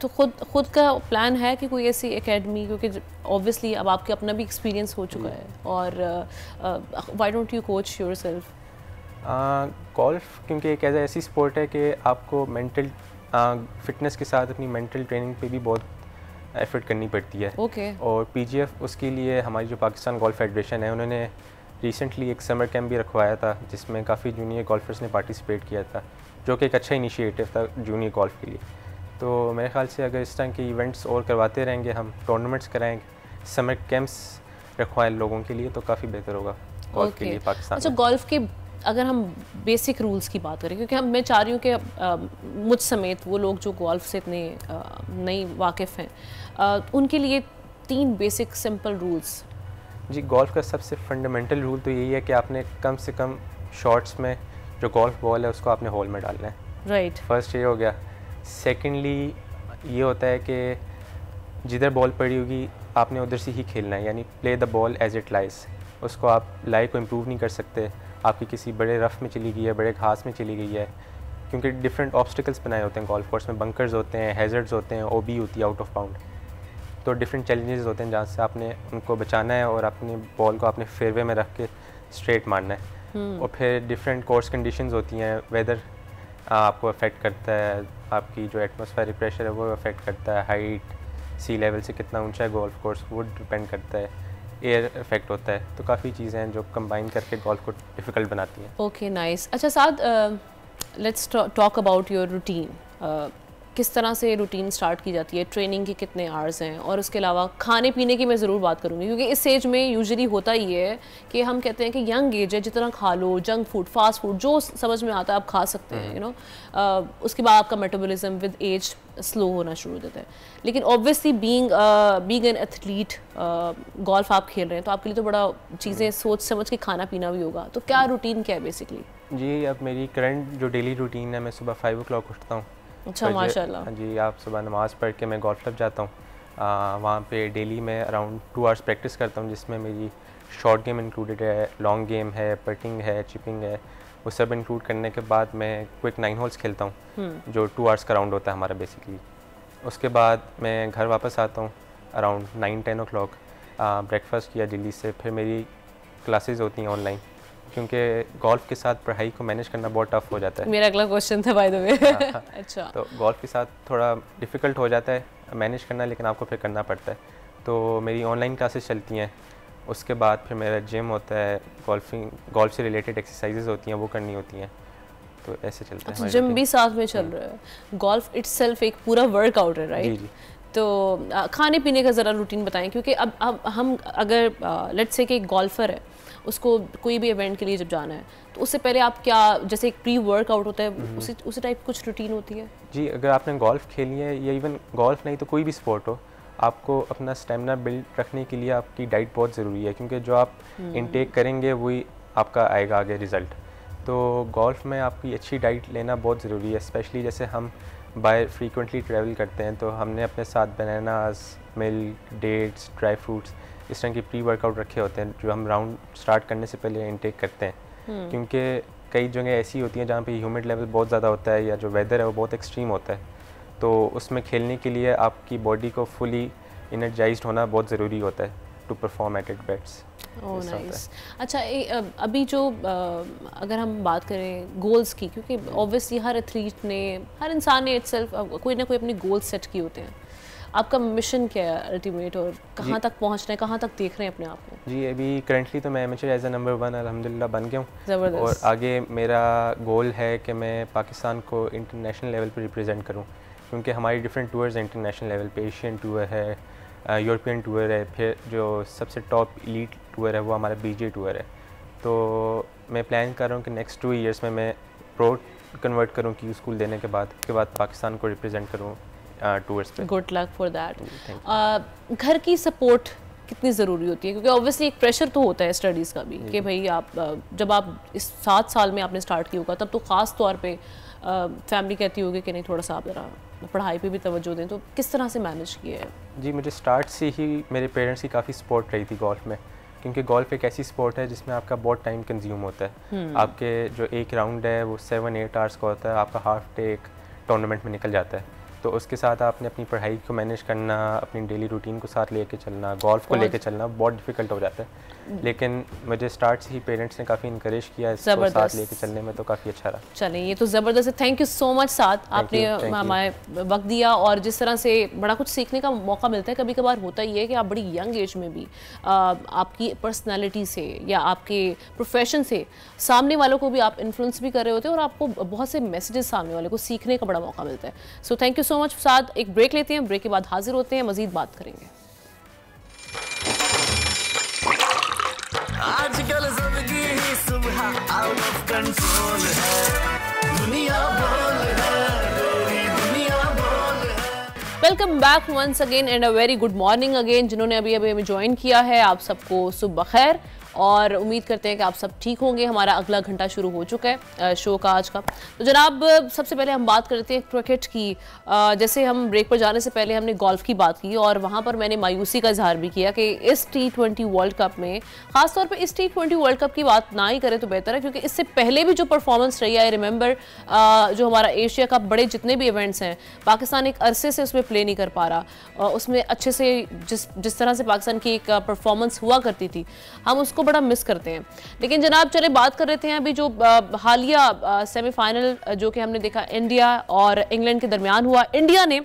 S1: तो खुद का प्लान है कि कोई ऐसी एकेडमी, क्योंकि ऑब्वियसली अब आपके अपना भी एक्सपीरियंस हो चुका है, और why don't you coach yourself?
S4: Golf क्योंकि एक ऐसी स्पोर्ट है कि आपको मेंटल फिटनेस के साथ अपनी मेंटल ट्रेनिंग पे भी बहुत एफर्ट करनी पड़ती है। और PGF उसके लिए हमारी जो पाकिस्तान गोल्फ फेडरेशन है, उन्होंने रिसेंटली एक समर कैंप भी रखवाया था जिसमें काफ़ी जूनियर गोल्फर्स ने पार्टिसिपेट किया था, जो कि एक अच्छा इनिशिएटिव था जूनियर गोल्फ के लिए। तो मेरे ख्याल से अगर इस तरह के इवेंट्स और करवाते रहेंगे, हम टूर्नामेंट्स कराएंगे, समर कैंप्स रखवाएं लोगों के लिए, तो काफ़ी बेहतर होगा गोल्फ के लिए पाकिस्तान
S1: अच्छा,
S4: में।
S1: गोल्फ के अगर हम बेसिक रूल्स की बात करें, क्योंकि मैं चाह रही हूँ कि मुझ समेत वो लोग जो गोल्फ से इतने नहीं वाकिफ़ हैं, उनके लिए 3 बेसिक सिंपल रूल्स।
S4: जी, गोल्फ का सबसे फंडामेंटल रूल तो यही है कि आपने कम से कम शॉट्स में जो गोल्फ बॉल है उसको आपने होल में डालना है।
S1: राइट।
S4: फर्स्ट ये हो गया। सेकेंडली ये होता है कि जिधर बॉल पड़ी होगी आपने उधर से ही खेलना है, यानी play the ball as it lies. उसको आप लाई को इम्प्रूव नहीं कर सकते, आपकी किसी बड़े रफ़ में चली गई है, बड़े घास में चली गई है, क्योंकि डिफरेंट ऑब्स्टिकल्स बनाए होते हैं गोल्फ कोर्स में। बंकर्स होते हैं, हैज़र्ड्स होते हैं, ओबी होती है आउट ऑफ बाउंड, तो डिफरेंट चैलेंजेस होते हैं जहाँ से आपने उनको बचाना है और अपनी बॉल को आपने फेयरवे में रख के स्ट्रेट मारना है। और फिर डिफरेंट कोर्स कंडीशंस होती हैं, वेदर आपको अफेक्ट करता है, आपकी जो एटमॉस्फेरिक प्रेशर है वो अफेक्ट करता है, हाइट, सी लेवल से कितना ऊंचा है गोल्फ कोर्स वो डिपेंड करता है, एयर इफेक्ट होता है, तो काफ़ी चीज़ें हैं जो कंबाइन करके गोल्फ को डिफ़िकल्ट बनाती हैं।
S1: Okay, nice. अच्छा Saad, let's talk about your routine. किस तरह से रूटीन स्टार्ट की जाती है, ट्रेनिंग के कितने आवर्स हैं, और उसके अलावा खाने पीने की मैं ज़रूर बात करूँगी, क्योंकि इस एज में यूजुअली होता ही है कि हम कहते हैं कि यंग एज है, जितना खा लो, जंक फूड, फास्ट फूड, जो समझ में आता है आप खा सकते हैं, यू नो। उसके बाद आपका मेटाबॉलिज्म विद एज स्लो होना शुरू हो जाता है। लेकिन obviously being an athlete, golf आप खेल रहे हैं, तो आपके लिए तो बड़ा चीज़ें सोच समझ के खाना पीना भी होगा, तो क्या रूटीन क्या है बेसिकली?
S4: जी, अब मेरी करंट जो डेली रूटीन है, मैं सुबह 5 o'clock उठता हूँ।
S1: अच्छा, माशाल्लाह।
S4: हाँ जी, आप सुबह नमाज़ पढ़ के मैं गोल्फ क्लब जाता हूँ। वहाँ पे डेली मैं अराउंड 2 आवर्स प्रैक्टिस करता हूँ, जिसमें मेरी शॉर्ट गेम इंक्लूडेड है, लॉन्ग गेम है, पटिंग है, चिपिंग है, वो सब इंक्लूड करने के बाद मैं क्विक 9 होल्स खेलता हूँ, जो 2 आवर्स का राउंड होता है हमारा बेसिकली। उसके बाद मैं घर वापस आता हूँ अराउंड 9-10 o'clock, ब्रेकफास्ट किया जल्दी से, फिर मेरी क्लासेस होती हैं ऑनलाइन, क्योंकि गोल्फ के साथ पढ़ाई को मैनेज करना बहुत टफ हो जाता है।
S1: मेरा अगला क्वेश्चन था बाय द वे। अच्छा,
S4: तो गोल्फ के साथ थोड़ा डिफ़िकल्ट हो जाता है मैनेज करना, लेकिन आपको फिर करना पड़ता है। तो मेरी ऑनलाइन क्लासेस चलती हैं, उसके बाद फिर मेरा जिम होता है, गोल्फ से रिलेटेड एक्सरसाइजेज होती हैं वो करनी होती हैं, तो ऐसे चलता है।
S1: जिम भी साथ में चल रहा है, गोल्फ इटसेल्फ एक पूरा वर्कआउट है, राइट?
S4: जी जी।
S1: तो खाने पीने का ज़रा रूटीन बताएं, क्योंकि अब हम अगर लेट्स से कि एक गोल्फर है, उसको कोई भी इवेंट के लिए जब जाना है, तो उससे पहले आप क्या, जैसे एक प्री वर्कआउट होता है, उसी टाइप कुछ रूटीन होती है? जी,
S4: अगर आपने गोल्फ खेली है, या इवन गोल्फ नहीं तो कोई भी स्पोर्ट हो, आपको अपना स्टेमिना बिल्ड रखने के लिए आपकी डाइट बहुत ज़रूरी है, क्योंकि जो आप इनटेक करेंगे वही आपका आएगा आगे रिज़ल्ट। तो गोल्फ में आपकी अच्छी डाइट लेना बहुत ज़रूरी है, स्पेशली जैसे हम बाहर फ्रीक्वेंटली ट्रैवल करते हैं, तो हमने अपने साथ bananas, milk, dates, dry fruits, इस तरह की प्री वर्कआउट रखे होते हैं जो हम राउंड स्टार्ट करने से पहले इनटेक करते हैं, क्योंकि कई जगह ऐसी होती हैं जहाँ पे ह्यूमिड लेवल बहुत ज़्यादा होता है, या जो वेदर है वो बहुत एक्सट्रीम होता है, तो उसमें खेलने के लिए आपकी बॉडी को फुली इनर्जाइज्ड होना बहुत ज़रूरी होता है to perform at it best.
S1: Oh nice. अच्छा, अभी जो अगर हम बात करें गोल्स की, क्योंकि ऑब्वियसली हर एथलीट ने, हर इंसान ने इटसेल्फ कोई ना कोई अपने गोल्स सेट किए होते हैं। आपका मिशन क्या है अल्टीमेट, और कहाँ तक पहुँचना है, कहाँ तक देख रहे हैं अपने आप को?
S4: जी, अभी करंटली तो मैं एमेचर एज ए नंबर 1 अल्हम्दुलिल्लाह बन गया हूँ,
S1: ज़बरदस्त।
S4: और आगे मेरा गोल है कि मैं पाकिस्तान को इंटरनेशनल लेवल पर रिप्रेजेंट करूँ, क्योंकि हमारी डिफरेंट टूर्स हैं इंटरनेशनल लेवल पे। एशियन टूर है, यूरोपियन टूर है, फिर जो सबसे टॉप एलीट टूर है वो हमारा बीजे टूर है। तो मैं प्लान कर रहा हूँ कि नेक्स्ट 2 ईयर्स में मैं प्रो कन्वर्ट करूँ क्यू स्कूल देने के बाद, उसके बाद पाकिस्तान को रिप्रेजेंट करूँ टूर्स पे।
S1: Good luck for that. घर की सपोर्ट कितनी ज़रूरी होती है, क्योंकि ऑब्वियसली एक प्रेशर तो होता है स्टडीज़ का भी, कि भाई आप जब आप इस 7 साल में आपने स्टार्ट किया होगा, तब तो ख़ास तौर पे फैमिली कहती होगी कि नहीं थोड़ा सा आप ज़रा पढ़ाई पे भी तवज्जो दें, तो किस तरह से मैनेज किया है? जी,
S4: मुझे स्टार्ट से ही मेरे पेरेंट्स की काफ़ी सपोर्ट रही थी गोल्फ में, क्योंकि गोल्फ एक ऐसी स्पोर्ट है जिसमें आपका बहुत टाइम कंज्यूम होता है। आपके जो एक राउंड है वो 7-8 आवर्स का होता है, आपका हाफ डे एक टूर्नामेंट में निकल जाता है, तो उसके साथ आपने अपनी पढ़ाई को मैनेज करना, अपनी डेली रूटीन को साथ लेके चलना, गोल्फ को लेके चलना बहुत डिफ़िकल्ट हो जाता है। लेकिन मुझे स्टार्ट से ही पेरेंट्स ने काफ़ी इनकरेज किया इसको साथ लेके चलने में, तो काफ़ी अच्छा रहा।
S1: चलें, ये तो ज़बरदस्त है। थैंक यू सो मच साद, आपने हमारे वक्त दिया, और जिस तरह से बड़ा कुछ सीखने का मौका मिलता है। कभी कभार होता ही है कि आप बड़ी यंग एज में भी आपकी पर्सनैलिटी से या आपके प्रोफेशन से सामने वालों को भी आप इन्फ्लुएंस भी कर रहे होते हैं, और आपको बहुत से मैसेजेस सामने वाले को सीखने का बड़ा मौका मिलता है। So thank you so much. साथ एक ब्रेक लेते हैं, ब्रेक के बाद हाजिर होते हैं, मजीद बात करेंगे।
S6: आजकल सबकी ही सुबह आउट ऑफ कंट्रोल है, दुनिया बोल है, तेरी दुनिया बोल है।
S1: Welcome back once again and a very good morning again. जिन्होंने अभी हमें ज्वाइन किया है, आप सबको सुबह खैर, और उम्मीद करते हैं कि आप सब ठीक होंगे। हमारा अगला घंटा शुरू हो चुका है शो का आज का। तो जनाब, सबसे पहले हम बात करते हैं क्रिकेट की। जैसे हम ब्रेक पर जाने से पहले हमने गोल्फ की बात की और वहाँ पर मैंने मायूसी का इजहार भी किया कि इस T20 वर्ल्ड कप में, खासतौर पर इस T20 वर्ल्ड कप की बात ना ही करें तो बेहतर है, क्योंकि इससे पहले भी जो परफॉर्मेंस रही है, आई रिमेंबर जो हमारा एशिया कप, बड़े जितने भी इवेंट्स हैं, पाकिस्तान एक अरसे से उसमें प्ले नहीं कर पा रहा। उसमें अच्छे से जिस तरह से पाकिस्तान की एक परफॉर्मेंस हुआ करती थी, हम उसको बड़ा मिस करते हैं। लेकिन जनाब, चले बात कर रहे हैं अभी जो हालिया सेमीफाइनल जो कि हमने देखा इंडिया और इंग्लैंड के दरमियान हुआ। इंडिया ने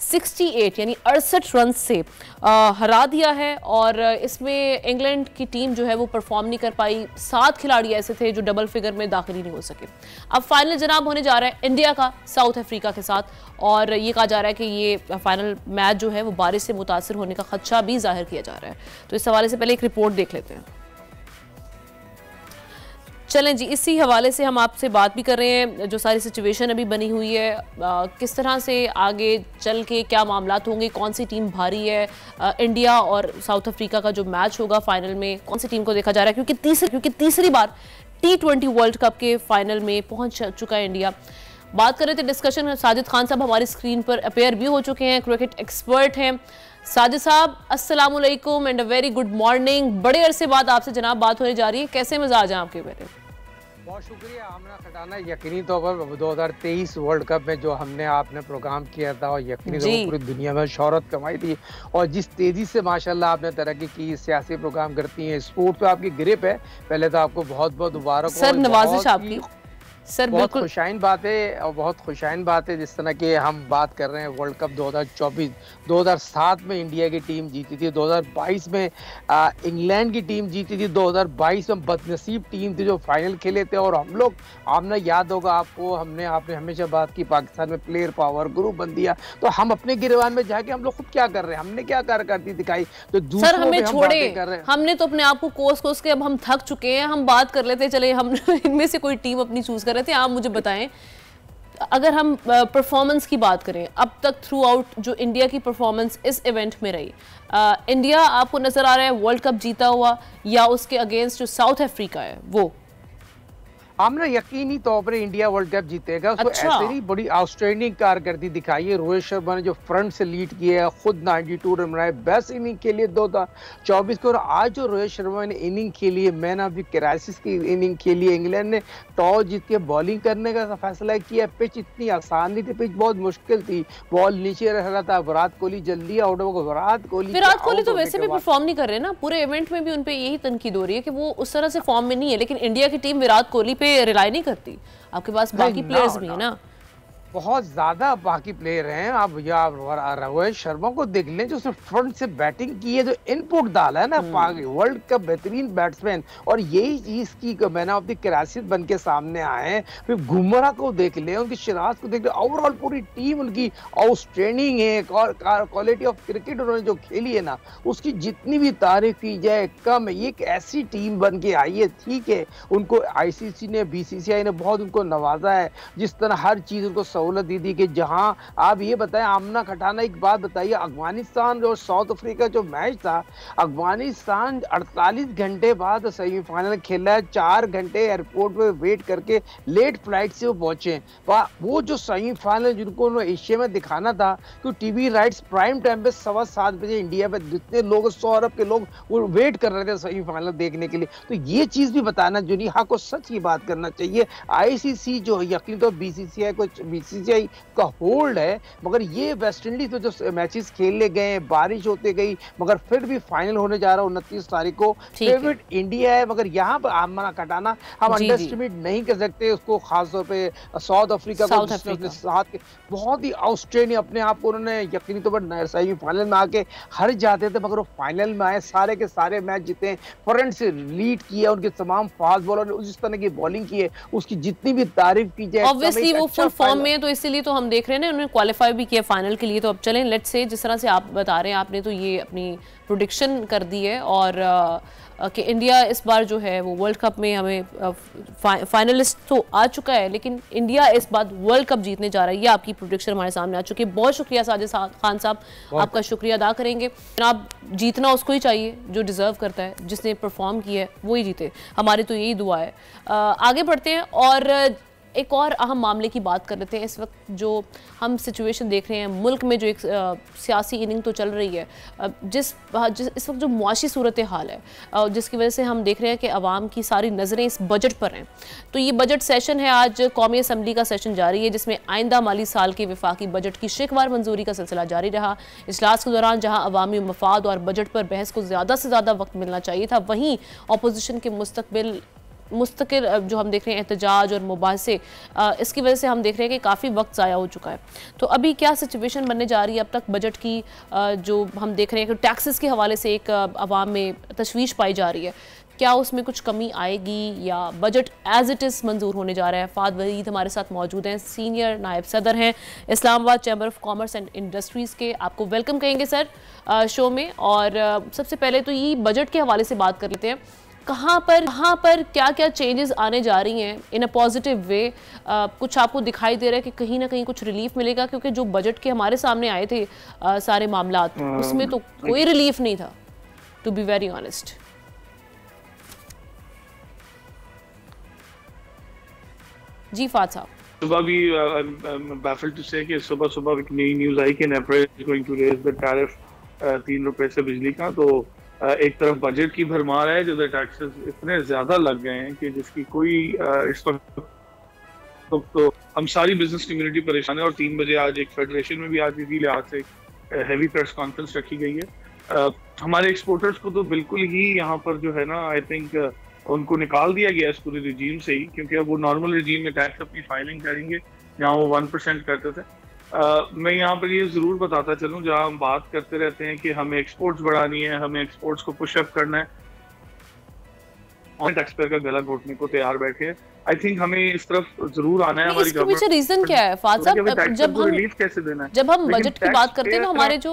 S1: 68 यानी 68 रन से हरा दिया है और इसमें इंग्लैंड की टीम जो है वो परफॉर्म नहीं कर पाई। 7 खिलाड़ी ऐसे थे जो डबल फिगर में दाखिल ही नहीं हो सके। अब फाइनल जनाब होने जा रहा है इंडिया का साउथ अफ्रीका के साथ, और ये कहा जा रहा है कि ये फाइनल मैच जो है वो बारिश से मुतासर होने का खदशा भी जाहिर किया जा रहा है। तो इस हवाले से पहले एक रिपोर्ट देख लेते हैं। चलें जी, इसी हवाले से हम आपसे बात भी कर रहे हैं, जो सारी सिचुएशन अभी बनी हुई है, किस तरह से आगे चल के क्या मामलात होंगे, कौन सी टीम भारी है। इंडिया और साउथ अफ्रीका का जो मैच होगा फाइनल में, कौन सी टीम को देखा जा रहा है, क्योंकि तीसरी बार T20 वर्ल्ड कप के फाइनल में पहुंच चुका है इंडिया। बात कर रहे थे डिस्कशन, साजिद खान साहब हमारी स्क्रीन पर अपेयर भी हो चुके हैं, क्रिकेट एक्सपर्ट हैं। साजिद साहब, अस्सलाम वालेकुम and a very good morning. बड़े अरसे बाद आपसे जनाब बात होने जा रही है, कैसे मिजाज हैं आपके बेटे?
S7: बहुत शुक्रिया आमना खटाना। यकीनी तौर पर 2023 वर्ल्ड कप में जो हमने आपने प्रोग्राम किया था और यकीनी तौर पर पूरी दुनिया में शोहरत कमाई थी, और जिस तेजी से माशाल्लाह आपने तरक्की की, सियासी प्रोग्राम करती हैं, स्पोर्ट पे आपकी ग्रिप है, पहले तो आपको बहुत बहुत मुबारक
S1: सर, नवाजिश आपकी सर।
S7: बहुत खुशाइन बात है और बहुत खुशाइन बात है जिस तरह के हम बात कर रहे हैं वर्ल्ड कप 2024, 2007 में इंडिया की टीम जीती थी, 2022 में इंग्लैंड की टीम जीती थी, 2022 में बदनसीब टीम थी जो फाइनल खेले थे। और हम लोग, आपने याद होगा आपको, आपने हमेशा बात की पाकिस्तान में प्लेयर पावर ग्रुप बन दिया, तो हम अपने गिरवान में जाके हम लोग खुद क्या कर रहे हैं, हमने क्या कारकर्दगी दिखाई, तो
S1: सर हमें छोड़े, हमने तो अपने आप को कोस के अब हम थक चुके हैं। हम बात कर लेते, चले हम इनमें से कोई टीम अपनी चूज कर रहे थे। आप मुझे बताएं, अगर हम परफॉर्मेंस की बात करें, अब तक थ्रू आउट जो इंडिया की परफॉर्मेंस इस इवेंट में रही, इंडिया आपको नजर आ रहा है वर्ल्ड कप जीता हुआ, या उसके अगेंस्ट जो साउथ अफ्रीका है वो?
S7: हमने यकीनी तौर पर इंडिया वर्ल्ड कप जीतेगा। उसको ऐसे ही बड़ी आउटस्टैंडिंग कारकर्दगी दिखाई है। रोहित शर्मा ने जो फ्रंट से लीड किया है, खुद 92 रन बनाए, बेस्ट इनिंग खेली 2024 को। और आज जो रोहित शर्मा ने इनिंग खेली है, मैन ऑफ द क्राइसिस की इनिंग खेली है। इंग्लैंड ने टॉस जीत के बॉलिंग करने का फैसला किया। पिच इतनी आसान नहीं थी, पिच बहुत मुश्किल थी, बॉल नीचे रह रहा था। विराट कोहली जल्दी आउट हो गया। विराट
S1: कोहली तो वैसे भी परफॉर्म नहीं कर रहे ना, पूरे इवेंट में भी उन पे यही तनकीद हो रही है कि वो उस तरह से फॉर्म में नहीं है। लेकिन इंडिया की टीम विराट कोहली पे रिलाई नहीं करती, आपके पास बाकी प्लेयर्स भी है ना,
S7: बहुत ज्यादा बाकी प्लेयर हैं। आप रोहित शर्मा को देख लें, जो उसने फ्रंट से बैटिंग की है, जो इनपुट डाला है ना, वर्ल्ड का बेहतरीन बैट्समैन, और यही चीज की मैन ऑफ द क्राइसिस बन के सामने आए हैं। फिर बुमराह को देख लें, उनकी सिराज को देख लें, ओवरऑल पूरी टीम उनकी आउटस्टैंडिंग है। क्वालिटी ऑफ क्रिकेट उन्होंने जो खेली है ना, उसकी जितनी भी तारीफ की जाए कम है। ये एक ऐसी टीम बन के आई है, ठीक है, उनको ICC ने, BCCI ने बहुत उनको नवाजा है, जिस तरह हर चीज उनको सहूलत दी थी। कि जहां आप ये बताएं, आमना खटाना, एक बात बताइए, अफगानिस्तान और साउथ अफ्रीका जो मैच था, अफगानिस्तान 48 घंटे बाद सेमीफाइनल खेला है। 4 घंटे एयरपोर्ट पे वेट करके लेट फ्लाइट से वो पहुंचे। वो जो सेमीफाइनल जिनको एशिया में दिखाना था, क्यों टीवी राइट्स प्राइम टाइम पे 7:15 बजे इंडिया पे, जितने लोग 100 अरब के लोग वो वेट कर रहे थे सेमीफाइनल देखने के लिए। तो ये चीज भी बताना जो नहीं, हाँ को सच की बात करना चाहिए। ICC जो यकीन तो BCCI का होल्ड है, मगर ये वेस्ट इंडीज तो जो मैचेस खेलने गए, बारिश होते गई, मगर फिर भी फाइनल होने जा रहा है 29 तारीख को। फेवरेट इंडिया है, मगर यहाँ पर आमना कटाना हम अंडरएस्टिमेट नहीं कर सकते उसको, खासतौर पे साउथ अफ्रीका को साथ बहुत ही आउटस्टैंडिंग अपने आप को उन्होंने यकीनी तौर पर सेमीफाइनल में आके हार जाते थे, मगर वो फाइनल में आए, सारे के सारे मैच जीते, फ्रंट से लीड किया, उनके तमाम फास्ट बॉलर ने जिस तरह की बॉलिंग की है, उसकी जितनी भी तारीफ की जाए।
S1: ऑब्वियसली वो फुल फॉर्म में, हैं तो इसीलिए तो हम देख रहे हैं ना, उन्होंने क्वालिफाई भी किया फाइनल के लिए। तो अब चलें, लेट्स से जिस तरह से आप बता रहे हैं, आपने तो ये अपनी प्रेडिक्शन कर दी है और कि इंडिया इस बार जो है वो वर्ल्ड कप में हमें फाइनलिस्ट तो आ चुका है, लेकिन इंडिया इस बार वर्ल्ड कप जीतने जा रहा है। ये आपकी प्रेडिक्शन हमारे सामने आ चुकी है। बहुत शुक्रिया साजिद खान साहब, आपका शुक्रिया अदा करेंगे। आप जीतना उसको ही चाहिए जो डिज़र्व करता है, जिसने परफॉर्म किया है वही जीते, हमारी तो यही दुआ है। आगे बढ़ते हैं और एक और अहम मामले की बात कर लेते हैं। इस वक्त जो हम सिचुएशन देख रहे हैं मुल्क में, जो एक सियासी इनिंग तो चल रही है, जिस इस वक्त जो मुआशी सूरत हाल है, जिसकी वजह से हम देख रहे हैं कि अवाम की सारी नज़रें इस बजट पर हैं। तो ये बजट सेशन है, आज कौमी असम्बली का सेशन जारी है, जिसमें आइंदा माली साल के वफाकी बजट की शिकवार मंजूरी का सिलसिला जारी रहा। इजलास के दौरान जहाँ अवामी मफाद और बजट पर बहस को ज़्यादा से ज़्यादा वक्त मिलना चाहिए था, वहीं अपोजिशन के मुस्तकिल जो हम देख रहे हैं एहतजाज और मुबाहसे, इसकी वजह से हम देख रहे हैं कि काफ़ी वक्त ज़ाया हो चुका है। तो अभी क्या सिचुएशन बनने जा रही है अब तक बजट की, जो हम देख रहे हैं कि टैक्सेस के हवाले से एक अवाम में तशवीश पाई जा रही है, क्या उसमें कुछ कमी आएगी या बजट एज इट इज़ मंजूर होने जा रहा है? फाद वहीद हमारे साथ मौजूद हैं, सीनियर नायब सदर हैं Islamabad chamber of commerce and industries के। आपको वेलकम कहेंगे सर शो में। और सबसे पहले तो ये बजट के हवाले से बात कर लेते हैं, कहाँ पर क्या क्या चेंजेस आने जा रही हैं इन अ पॉजिटिव वे? कुछ आपको दिखाई दे रहा है कि कहीं ना कहीं कुछ रिलीफ मिलेगा? क्योंकि जो बजट के हमारे सामने आए थे सारे मामलात, उसमें तो कोई रिलीफ नहीं था, टू बी वेरी ऑनेस्ट। जी फाद साहब।
S8: सुबह भी baffled to say कि सुबह एक नई न्यूज़ आई कि NEPRA is going to raise the tariff 3 रुपए से बिजली का। तो एक तरफ बजट की भरमार है, जिधर टैक्सेस इतने ज्यादा लग गए हैं कि जिसकी कोई इस वक्त तो हम सारी बिजनेस कम्युनिटी परेशान है। और 3 बजे आज एक फेडरेशन में भी आज इसी लिहाज से हैवी प्रेस कॉन्फ्रेंस रखी गई है। हमारे एक्सपोर्टर्स को तो बिल्कुल ही यहाँ पर जो है ना, आई थिंक उनको निकाल दिया गया इस पूरे रिजीम से ही, क्योंकि अब वो नॉर्मल रिजीम में टैक्स अपनी फाइलिंग करेंगे जहाँ वो 1% करते थे। मैं यहाँ पर ये जरूर बताता चलूँ, जहाँ हम बात करते रहते हैं कि हमें एक्सपोर्ट्स बढ़ानी है, हमें एक्सपोर्ट्स को पुशअप करना है, और टैक्स पेयर का गला घोटने को तैयार बैठे हैं। आई थिंक हमें इस तरफ जरूर आना है। हमारी
S1: गवर्नमेंट, इसके रीजन क्या है फाद साहब? जब हम बजट की बात करते हैं ना, हमारे जो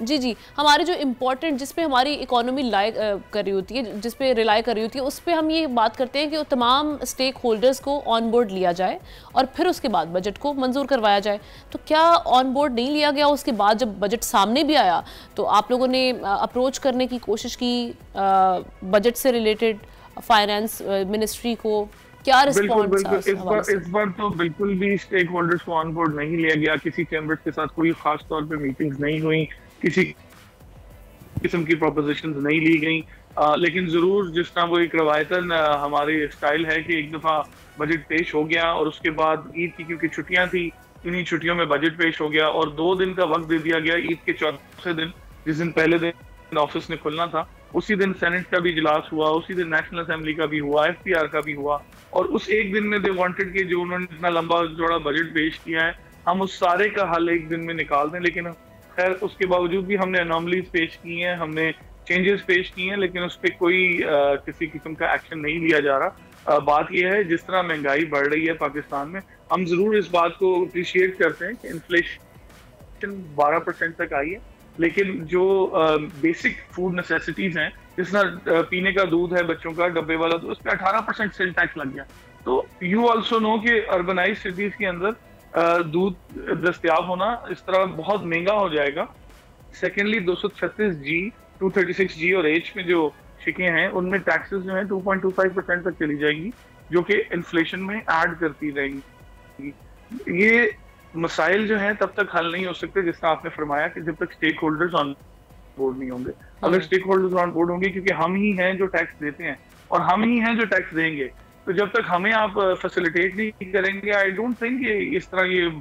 S1: जी हमारे जो इम्पोर्टेंट, जिसपे हमारी इकोनॉमी कर रही होती है, जिसपे रिलाई कर रही होती है, उस पर हम ये बात करते हैं कि तमाम स्टेक होल्डर्स को ऑन बोर्ड लिया जाए और फिर उसके बाद बजट को मंजूर करवाया जाए। तो क्या ऑन बोर्ड नहीं लिया गया? उसके बाद जब बजट सामने भी आया तो आप लोगों ने अप्रोच करने की कोशिश की बजट से रिलेटेड फाइनेंस मिनिस्ट्री को? क्या रिस्पॉन्स था?
S8: इस बार तो बिल्कुल भी स्टेक होल्डर्स को ऑन बोर्ड नहीं लिया गया। किसी चैम्बर्स के साथ कोई खास तौर पे मीटिंग्स नहीं हुई, किसी किस्म की प्रोपोजिशंस नहीं ली गई। लेकिन जरूर जिस तरह वो एक रवायतन हमारी स्टाइल है कि एक दफा बजट पेश हो गया और उसके बाद ईद की क्योंकि छुट्टियां थी, इन्हीं छुट्टियों में बजट पेश हो गया और 2 दिन का वक्त दे दिया गया। ईद के चौथे दिन, जिस दिन पहले दिन ऑफिस ने खुलना था, उसी दिन सेनेट का भी इजलास हुआ, उसी दिन नेशनल असेंबली का भी हुआ, FPR का भी हुआ। और उस एक दिन में दे वांटेड कि जो उन्होंने इतना लंबा चौड़ा बजट पेश किया है, हम उस सारे का हल एक दिन में निकाल दें। लेकिन खैर उसके बावजूद भी हमने अनॉमलीज पेश की हैं, हमने चेंजेस पेश किए हैं, लेकिन उस पर कोई किसी किस्म का एक्शन नहीं लिया जा रहा। बात यह है, जिस तरह महंगाई बढ़ रही है पाकिस्तान में, हम जरूर इस बात को अप्रिशिएट करते हैं कि इन्फ्लेशन 12% तक आई है, लेकिन जो बेसिक फूड नेसेसिटीज हैं, जिस तरह पीने का दूध है बच्चों का डब्बे वाला, तो उस पर 18% सेल टैक्स लग गया। तो यू ऑल्सो नो कि अर्बनाइज सिटीज के अंदर दूध दस्तयाब होना इस तरह बहुत महंगा हो जाएगा। सेकेंडली 236G, 236G और H में जो शिकें हैं, उनमें टैक्सेस जो हैं 2.25% तक चली जाएंगी, जो कि इन्फ्लेशन में ऐड करती रहेंगी। ये मसाइल जो हैं तब तक हल नहीं हो सकते, जिस तरह आपने फरमाया कि जब तक स्टेक होल्डर्स ऑन बोर्ड नहीं होंगे। अगर स्टेक होल्डर्स ऑन बोर्ड होंगे, क्योंकि हम ही हैं जो टैक्स देते हैं और हम ही हैं जो टैक्स देंगे, तो जब तक हमें आप फैसिलिटेट नहीं करेंगे, आई डोंट थिंक ये इस तरह ये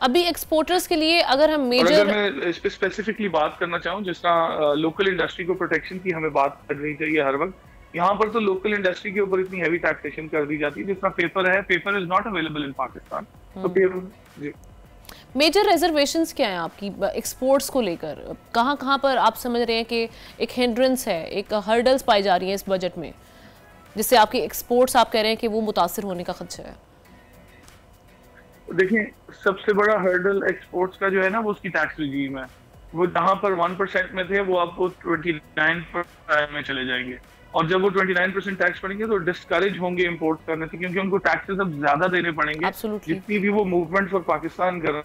S1: अभी एक्सपोर्टर्स के लिए अगर हम मेजर,
S8: अगर मैं इस पे स्पेसिफिकली बात करना चाहूँ, जिस तरह लोकल इंडस्ट्री को प्रोटेक्शन की हमें बात करनी चाहिए हर वक्त। यहाँ पर तो लोकल इंडस्ट्री के ऊपर इतनी हैवी टैक्सेशन कर दी जाती है। जिस तरह पेपर है, paper is not available in Pakistan, तो पेपर
S1: मेजर रिजर्वेशंस क्या हैं आपकी एक्सपोर्ट्स को लेकर? कहाँ पर आप समझ रहे हैं कि एक हिंड्रेंस है, एक हर्डल्स पाई जा रही हैं इस बजट में, जिससे आपकी एक्सपोर्ट्स आप कह रहे हैं कि वो मुतासिर होने का खदशा है?
S8: देखिए सबसे बड़ा हर्डल एक्सपोर्ट्स का जो है ना वो उसकी टैक्स रिजीम है। वो जहाँ पर 1% में थे वो आपको 29% में चले जाएंगे, और जब वो 29% टैक्स पड़ेंगे तो डिस्करेज होंगे इंपोर्ट करने से, क्योंकि उनको टैक्सेस अब ज्यादा देने पड़ेंगे। जितनी भी वो मूवमेंट फॉर पाकिस्तान कर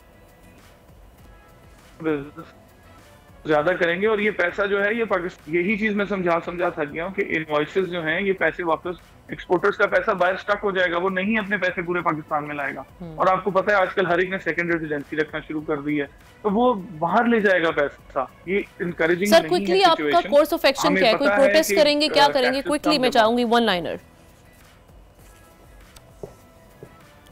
S8: ज्यादा करेंगे, और ये पैसा जो है ये पाकिस्तान, यही चीज मैं समझा थक गया हूँ कि इनवॉइसेस जो हैं ये पैसे वापस, एक्सपोर्टर्स का पैसा बाहर स्टक हो जाएगा, वो नहीं अपने पैसे पूरे पाकिस्तान में लाएगा। और आपको पता है आजकल हर एक ने सेकंड रेजिडेंसी रखना शुरू कर दी है, तो वो बाहर ले जाएगा पैसा। ये इनकरेजिंग
S1: सर क्विकली आपका कोर्स ऑफ एक्शन क्या है? कोई प्रोटेस्ट करेंगे, क्या करेंगे? क्विकली मैं चाहूंगी वन लाइनर।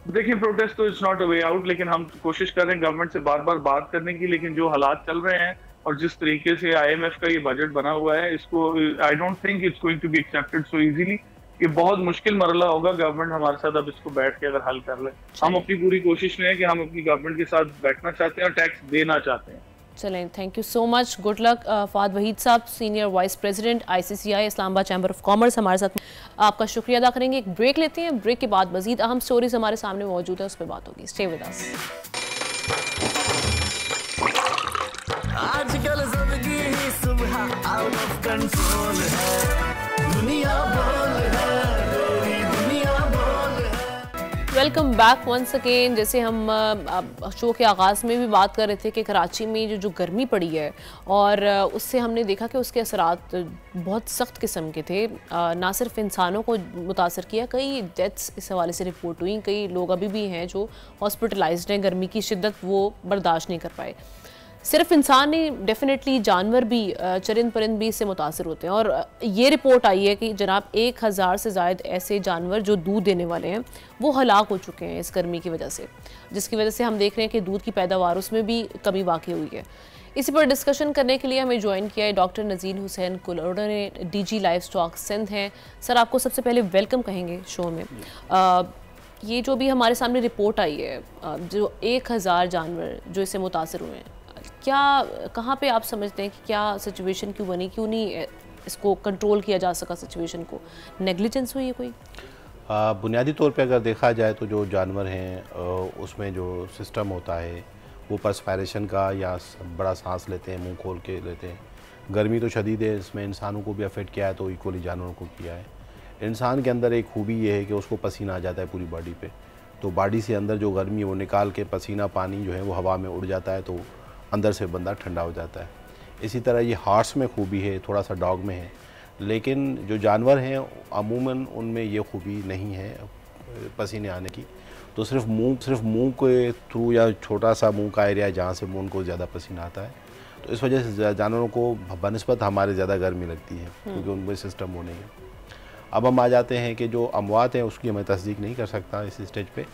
S8: देखिए प्रोटेस्ट तो it's not a way out, लेकिन हम कोशिश कर रहे हैं गवर्नमेंट से बार बार बात करने की, लेकिन जो हालात चल रहे हैं और जिस तरीके से IMF का ये बजट बना हुआ है, इसको I don't think it's going to be accepted so easily. ये बहुत मुश्किल मरला होगा, गवर्नमेंट हमारे साथ अब इसको बैठ के अगर हल कर ले। हम अपनी पूरी कोशिश में है कि हम अपनी गवर्नमेंट के साथ बैठना चाहते हैं और टैक्स देना चाहते हैं।
S1: चलें, thank you so much, good luck. Fahad Waheed sahab, senior vice president ICCI Islamabad chamber of commerce, हमारे साथ आपका शुक्रिया अदा करेंगे। एक ब्रेक लेते हैं, ब्रेक के बाद मजीद अहम स्टोरीज हमारे सामने मौजूद है, उस पर बात होगी। Stay with us.
S6: आजकल जिंदगी ही सुबह आउट ऑफ कंट्रोल है, दुनिया बोल है, तेरी दुनिया बोल है।
S1: Welcome back once again. जैसे हम शो के आगाज़ में भी बात कर रहे थे कि कराची में जो गर्मी पड़ी है, और उससे हमने देखा कि उसके असरात बहुत सख्त किस्म के थे, ना सिर्फ इंसानों को मुतासर किया, कई डेथ्स इस हवाले से रिपोर्ट हुई। कई लोग अभी भी हैं जो हॉस्पिटलाइज्ड हैं, गर्मी की शिद्दत वो बर्दाश्त नहीं कर पाए। सिर्फ इंसान नहीं, डेफिनेटली जानवर भी, चरिंद परिंद भी इससे मुतासर होते हैं। और ये रिपोर्ट आई है कि जनाब 1000 से ज़ायद ऐसे जानवर जो दूध देने वाले हैं वो हलाक हो चुके हैं इस गर्मी की वजह से, जिसकी वजह से हम देख रहे हैं कि दूध की पैदावार उसमें भी कमी वाक़ई हुई है। इसी पर डिस्कशन करने के लिए हमें ज्वाइन किया है डॉक्टर नज़ीर हुसैन कुलौड़ा ने, DG लाइव स्टॉक सिंध हैं। सर, आपको सबसे पहले वेलकम कहेंगे शो में। ये जो भी हमारे सामने रिपोर्ट आई है, जो 1000 जानवर जो इससे मुतासर हुए हैं, क्या कहाँ पे आप समझते हैं कि क्या सिचुएशन क्यों बनी, क्यों नहीं इसको कंट्रोल किया जा सका सिचुएशन को? नेग्लिजेंस हुई है कोई?
S9: बुनियादी तौर पे अगर देखा जाए तो जो जानवर हैं उसमें जो सिस्टम होता है वो पर्सपायरेशन का, या बड़ा सांस लेते हैं, मुंह खोल के लेते हैं। गर्मी तो शदीद है, इसमें इंसानों को भी अफेक्ट किया है तो इक्वली जानवरों को किया है। इंसान के अंदर एक खूबी ये है कि उसको पसीना आ जाता है पूरी बॉडी पे, तो बॉडी से अंदर जो गर्मी है वो निकाल के पसीना, पानी जो है वो हवा में उड़ जाता है, तो अंदर से बंदा ठंडा हो जाता है। इसी तरह ये हॉर्स में खूबी है, थोड़ा सा डॉग में है, लेकिन जो जानवर हैं अमूमन उनमें ये खूबी नहीं है पसीने आने की। तो सिर्फ मुंह के थ्रू, या छोटा सा मुंह का एरिया है जहाँ से मुंह को ज़्यादा पसीना आता है, तो इस वजह से जानवरों को बनिस्बत हमारे ज़्यादा गर्मी लगती है, क्योंकि उनमें सिस्टम वो नहीं है। अब हम आ जाते हैं कि जो अमवात हैं उसकी मैं तस्दीक नहीं कर सकता इस स्टेज पे,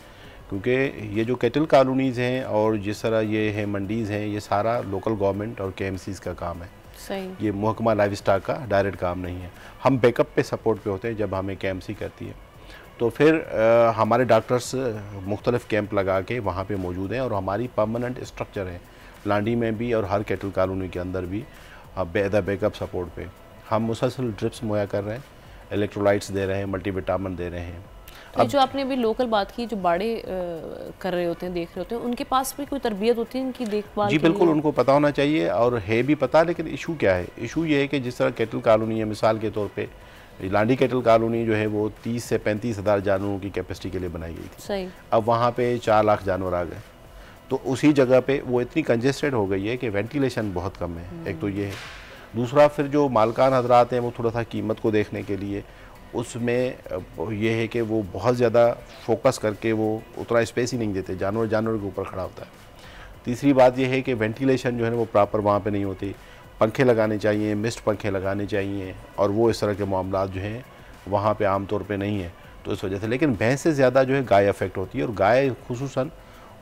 S9: क्योंकि ये जो कैटल कॉलोनीज़ हैं और जिस तरह ये हैं मंडीज़ हैं, ये सारा लोकल गवर्नमेंट और KMCs का काम है। सही। ये महकमा लाइव स्टॉक का डायरेक्ट काम नहीं है। हम बैकअप पे सपोर्ट पे होते हैं जब हमें KMC करती है, तो फिर हमारे डॉक्टर्स मुख्तलिफ कैंप लगा के वहाँ पे मौजूद हैं, और हमारी परमानेंट स्ट्रक्चर है लांडी में भी और हर कैटल कॉलोनी के अंदर भी। बैकअप सपोर्ट पे हम मुसलसल ड्रिप्स मुहैया कर रहे हैं, इलेक्ट्रोलाइट्स दे रहे हैं, मल्टीविटामिन दे रहे हैं।
S1: तो जो आपने अभी लोकल बात की, जो बाड़े कर रहे होते हैं, देख रहे होते हैं, उनके पास भी कोई तरबियत होती है इनकी देखभाल?
S9: जी बिल्कुल, उनको पता होना चाहिए, और है भी पता। लेकिन इशू क्या है? इशू ये है कि जिस तरह कैटल कॉलोनी है, मिसाल के तौर पे लांडी कैटल कॉलोनी जो है वो 30 से 35 हज़ार जानवरों की कैपेसिटी के लिए बनाई गई थी।
S1: सही।
S9: अब वहाँ पे 4 लाख जानवर आ गए, तो उसी जगह पे वो इतनी कंजेस्टेड हो गई है कि वेंटिलेशन बहुत कम है। एक तो ये है, दूसरा फिर जो मालकान हजरात हैं वो थोड़ा सा कीमत को देखने के लिए उसमें ये है कि वो बहुत ज़्यादा फोकस करके वो उतना स्पेस ही नहीं देते, जानवर के ऊपर खड़ा होता है। तीसरी बात ये है कि वेंटिलेशन जो है वो प्रॉपर वहाँ पे नहीं होती, पंखे लगाने चाहिए, मिस्ट पंखे लगाने चाहिए, और वो इस तरह के मामला जो हैं वहाँ पे आम तौर पे नहीं है। तो इस वजह से, लेकिन भैंस से ज़्यादा जो है गाय अफेक्ट होती है, और गाय खुसूसन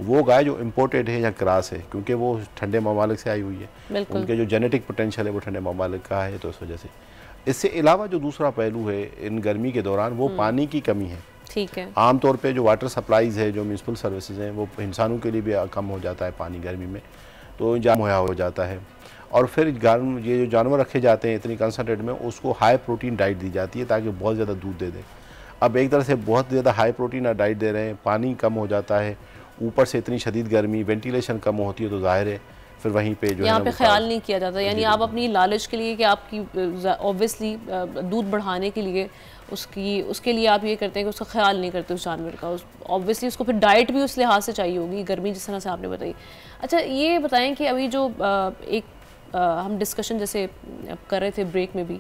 S9: वो गाय जो इम्पोर्टेड है या क्रॉस है, क्योंकि वो ठंडे ममालिक से आई हुई है, उनके जो जेनेटिक पोटेंशियल है वो ठंडे ममालिक का है, तो इस वजह से। इससे अलावा जो दूसरा पहलू है इन गर्मी के दौरान वो पानी की कमी है। ठीक है। आम तौर पे जो वाटर सप्लाईज है, जो म्यूनसिपल सर्विसेज हैं, वो इंसानों के लिए भी कम हो जाता है पानी गर्मी में, तो जाम मुहैया हो जाता है। और फिर ये जो जानवर रखे जाते हैं इतनी कंसनट्रेट में, उसको हाई प्रोटीन डाइट दी जाती है ताकि बहुत ज़्यादा दूध दे दें। अब एक तरह से बहुत ज़्यादा हाई प्रोटीन डाइट दे रहे हैं, पानी कम हो जाता है, ऊपर से इतनी शदीद गर्मी, वेंटिलेशन कम होती है, तो जाहिर है फिर वहीं पे जो
S1: यहाँ
S9: है
S1: पे ख्याल नहीं किया जाता। यानी आप अपनी लालच के लिए कि आपकी ऑब्वियसली दूध बढ़ाने के लिए उसके लिए आप ये करते हैं कि उसका ख्याल नहीं करते उस जानवर का। ऑब्वियसली उसको फिर डाइट भी उस लिहाज से चाहिए होगी, गर्मी जिस तरह से आपने बताई। अच्छा ये बताएं कि अभी जो हम डिस्कशन जैसे कर रहे थे ब्रेक में भी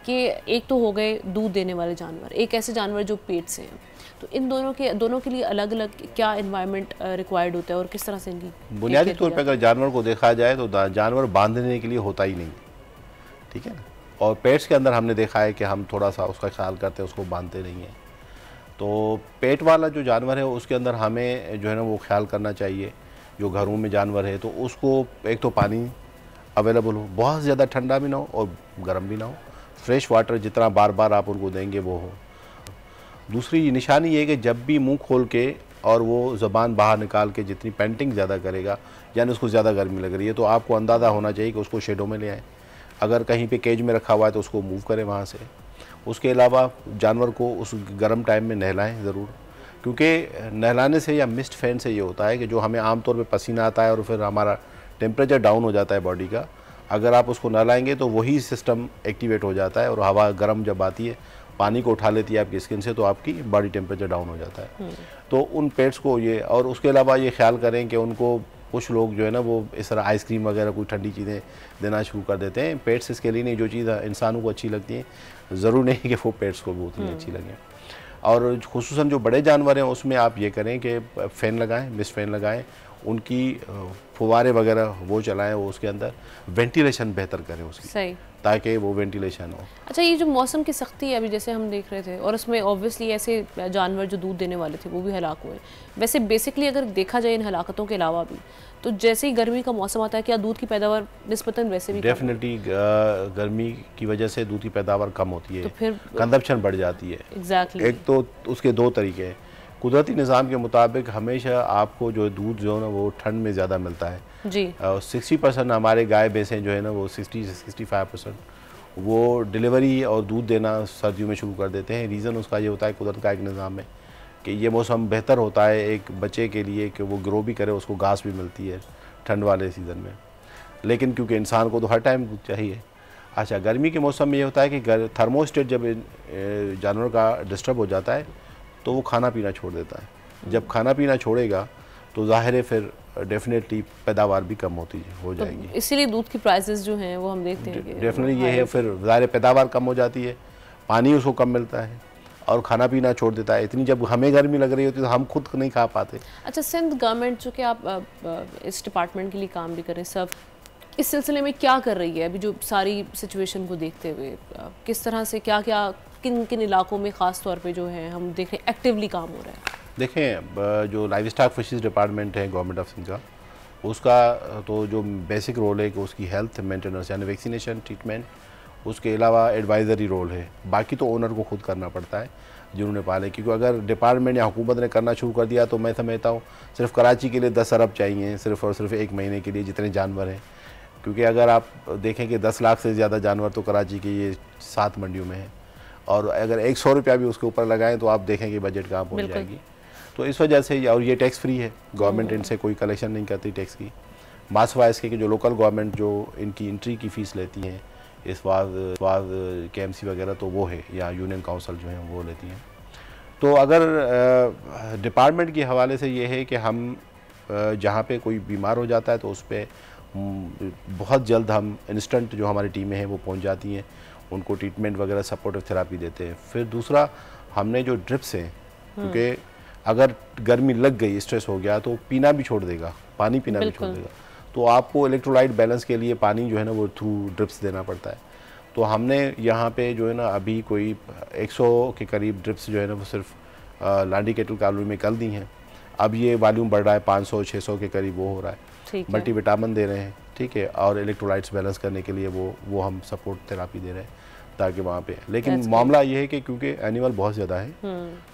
S1: कि एक तो हो गए दूध देने वाले जानवर, एक ऐसे जानवर जो पेट से हैं, तो इन दोनों के लिए अलग अलग क्या एनवायरनमेंट रिक्वायर्ड होता है और किस तरह से इनकी
S9: बुनियादी तौर पर अगर जानवर को देखा जाए तो जानवर बांधने के लिए होता ही नहीं, ठीक है ना। और पेट्स के अंदर हमने देखा है कि हम थोड़ा सा उसका ख्याल करते हैं, उसको बांधते नहीं हैं। तो पेट वाला जो जानवर है उसके अंदर हमें जो है ना वो ख्याल करना चाहिए। जो घरों में जानवर है तो उसको एक तो पानी अवेलेबल हो, बहुत ज़्यादा ठंडा भी ना हो और गर्म भी ना हो, फ्रेश वाटर जितना बार बार आप उनको देंगे वो हो। दूसरी निशानी ये है कि जब भी मुंह खोल के और वो ज़बान बाहर निकाल के जितनी पेंटिंग ज़्यादा करेगा, यानी उसको ज़्यादा गर्मी लग रही है, तो आपको अंदाज़ा होना चाहिए कि उसको शेडो में ले आएँ। अगर कहीं पे केज में रखा हुआ है तो उसको मूव करें वहाँ से। उसके अलावा जानवर को उस गर्म टाइम में नहलाएं ज़रूर, क्योंकि नहलाने से या मिस्ट फैन से ये होता है कि जो हमें आमतौर पे पसीना आता है और फिर हमारा टेम्परेचर डाउन हो जाता है बॉडी का, अगर आप उसको नहलाएंगे तो वही सिस्टम एक्टिवेट हो जाता है और हवा गर्म जब आती है पानी को उठा लेती है आपकी स्किन से, तो आपकी बॉडी टेम्परेचर डाउन हो जाता है। तो उन पेट्स को ये, और उसके अलावा ये ख्याल करें कि उनको कुछ लोग जो है ना वो इस तरह आइसक्रीम वगैरह कोई ठंडी चीज़ें देना शुरू कर देते हैं। पेट्स इसके लिए नहीं, जो चीज़ इंसानों को अच्छी लगती है ज़रूर नहीं कि वो पेट्स को भी उतनी अच्छी लगें। और खुसूसन जो बड़े जानवर हैं उसमें आप ये करें कि फ़ैन लगाएं, मिस्ट फ़ैन लगाएं, उनकी फुवारे वगैरह वो चलाएं, वो उसके अंदर वेंटिलेशन बेहतर करें उसकी,
S1: सही,
S9: ताकि वो वेंटिलेशन हो।
S1: अच्छा ये जो मौसम की सख्ती है अभी जैसे हम देख रहे थे, और उसमें ऑब्वियसली ऐसे जानवर जो दूध देने वाले थे वो भी हलाक हुए। वैसे बेसिकली अगर देखा जाए इन हलाकतों के अलावा भी, तो जैसे ही गर्मी का मौसम आता है क्या दूध की पैदावार निस्बतन वैसे भी
S9: डेफिनेटली गर्मी की वजह से दूध की पैदावार कम होती है,
S1: तो फिर
S9: कंजप्शन बढ़ जाती है।
S1: एग्जैक्टली
S9: एक तो उसके दो तरीके हैं। कुदरती निज़ाम के मुताबिक हमेशा आपको जो दूध जो है ना वो ठंड में ज़्यादा मिलता है
S1: जी।
S9: 60% हमारे गाय भैंसें जो है ना वो 60 से 65% वो डिलीवरी और दूध देना सर्दियों में शुरू कर देते हैं। रीज़न उसका ये होता है, कुदरत का एक निज़ाम है कि ये मौसम बेहतर होता है एक बच्चे के लिए कि वो ग्रो भी करे, उसको घास भी मिलती है ठंड वाले सीज़न में। लेकिन क्योंकि इंसान को तो हर टाइम दूध चाहिए। अच्छा, गर्मी के मौसम में ये होता है कि थर्मोस्टेट जब जानवर का डिस्टर्ब हो जाता है तो वो खाना पीना छोड़ देता है। जब खाना पीना छोड़ेगा तो ज़ाहिर है फिर डेफिनेटली पैदावार भी कम हो जाएगी।
S1: तो इसीलिए दूध की प्राइसेस जो हैं वो हम देखते हैं कि
S9: डेफिनेटली ये है, फिर ज़ाहिर पैदावार कम हो जाती है, पानी उसको कम मिलता है और खाना पीना छोड़ देता है। इतनी जब हमें गर्मी लग रही होती है तो हम खुद नहीं खा पाते।
S1: अच्छा, सिंध गवर्नमेंट जो कि आप इस डिपार्टमेंट के लिए काम भी करें, सब इस सिलसिले में क्या कर रही है अभी जो सारी सिचुएशन को देखते हुए? किस तरह से क्या क्या किन किन इलाकों में ख़ास तौर पे जो है हम देख रहे हैं एक्टिवली काम हो रहा है?
S9: देखें, जो लाइव स्टॉक फिशेस डिपार्टमेंट है गवर्नमेंट ऑफ सिंध का, उसका तो जो बेसिक रोल है कि उसकी हेल्थ मेंटेनेंस यानी वैक्सीनेशन, ट्रीटमेंट, उसके अलावा एडवाइज़री रोल है। बाकी तो ओनर को खुद करना पड़ता है जिन्होंने पाले, क्योंकि अगर डिपार्टमेंट या हुकूमत ने करना शुरू कर दिया तो मैं समझता हूँ सिर्फ कराची के लिए 10 अरब चाहिए सिर्फ और सिर्फ एक महीने के लिए जितने जानवर हैं। क्योंकि अगर आप देखें कि 10 लाख से ज़्यादा जानवर तो कराची के ये 7 मंडियों में है, और अगर 100 रुपया भी उसके ऊपर लगाएं तो आप देखें कि बजट कहाँ पहुँच जाएगी। तो इस वजह से, और ये टैक्स फ्री है, गवर्नमेंट इनसे कोई कलेक्शन नहीं करती टैक्स की, मासवा इसके कि जो लोकल गवर्नमेंट जो इनकी एंट्री की फ़ीस लेती हैं इस बाद KMC वगैरह तो वो है, या यूनियन काउंसिल जो है वो लेती हैं। तो अगर डिपार्टमेंट के हवाले से ये है कि हम जहाँ पे कोई बीमार हो जाता है तो उस पर बहुत जल्द हम इंस्टेंट जो हमारी टीमें हैं वो पहुँच जाती हैं, उनको ट्रीटमेंट वगैरह सपोर्टिव थेरापी देते हैं। फिर दूसरा, हमने जो ड्रिप्स हैं, क्योंकि अगर गर्मी लग गई, स्ट्रेस हो गया तो पीना भी छोड़ देगा, पानी पीना भी छोड़ देगा, तो आपको इलेक्ट्रोलाइट बैलेंस के लिए पानी जो है ना वो थ्रू ड्रिप्स देना पड़ता है। तो हमने यहाँ पे जो है ना अभी कोई 100 के करीब ड्रिप्स जो है ना वो सिर्फ लाडी कैटल कॉलोनी में कर दी हैं। अब ये वॉल्यूम बढ़ रहा है, 500-600 के करीब वो हो रहा है। मल्टीविटामिन दे रहे हैं, ठीक है, और इलेक्ट्रोलाइट्स बैलेंस करने के लिए वो हम सपोर्ट थेरापी दे रहे हैं ताकि वहाँ पे। लेकिन मामला ये है कि क्योंकि एनिमल बहुत ज़्यादा है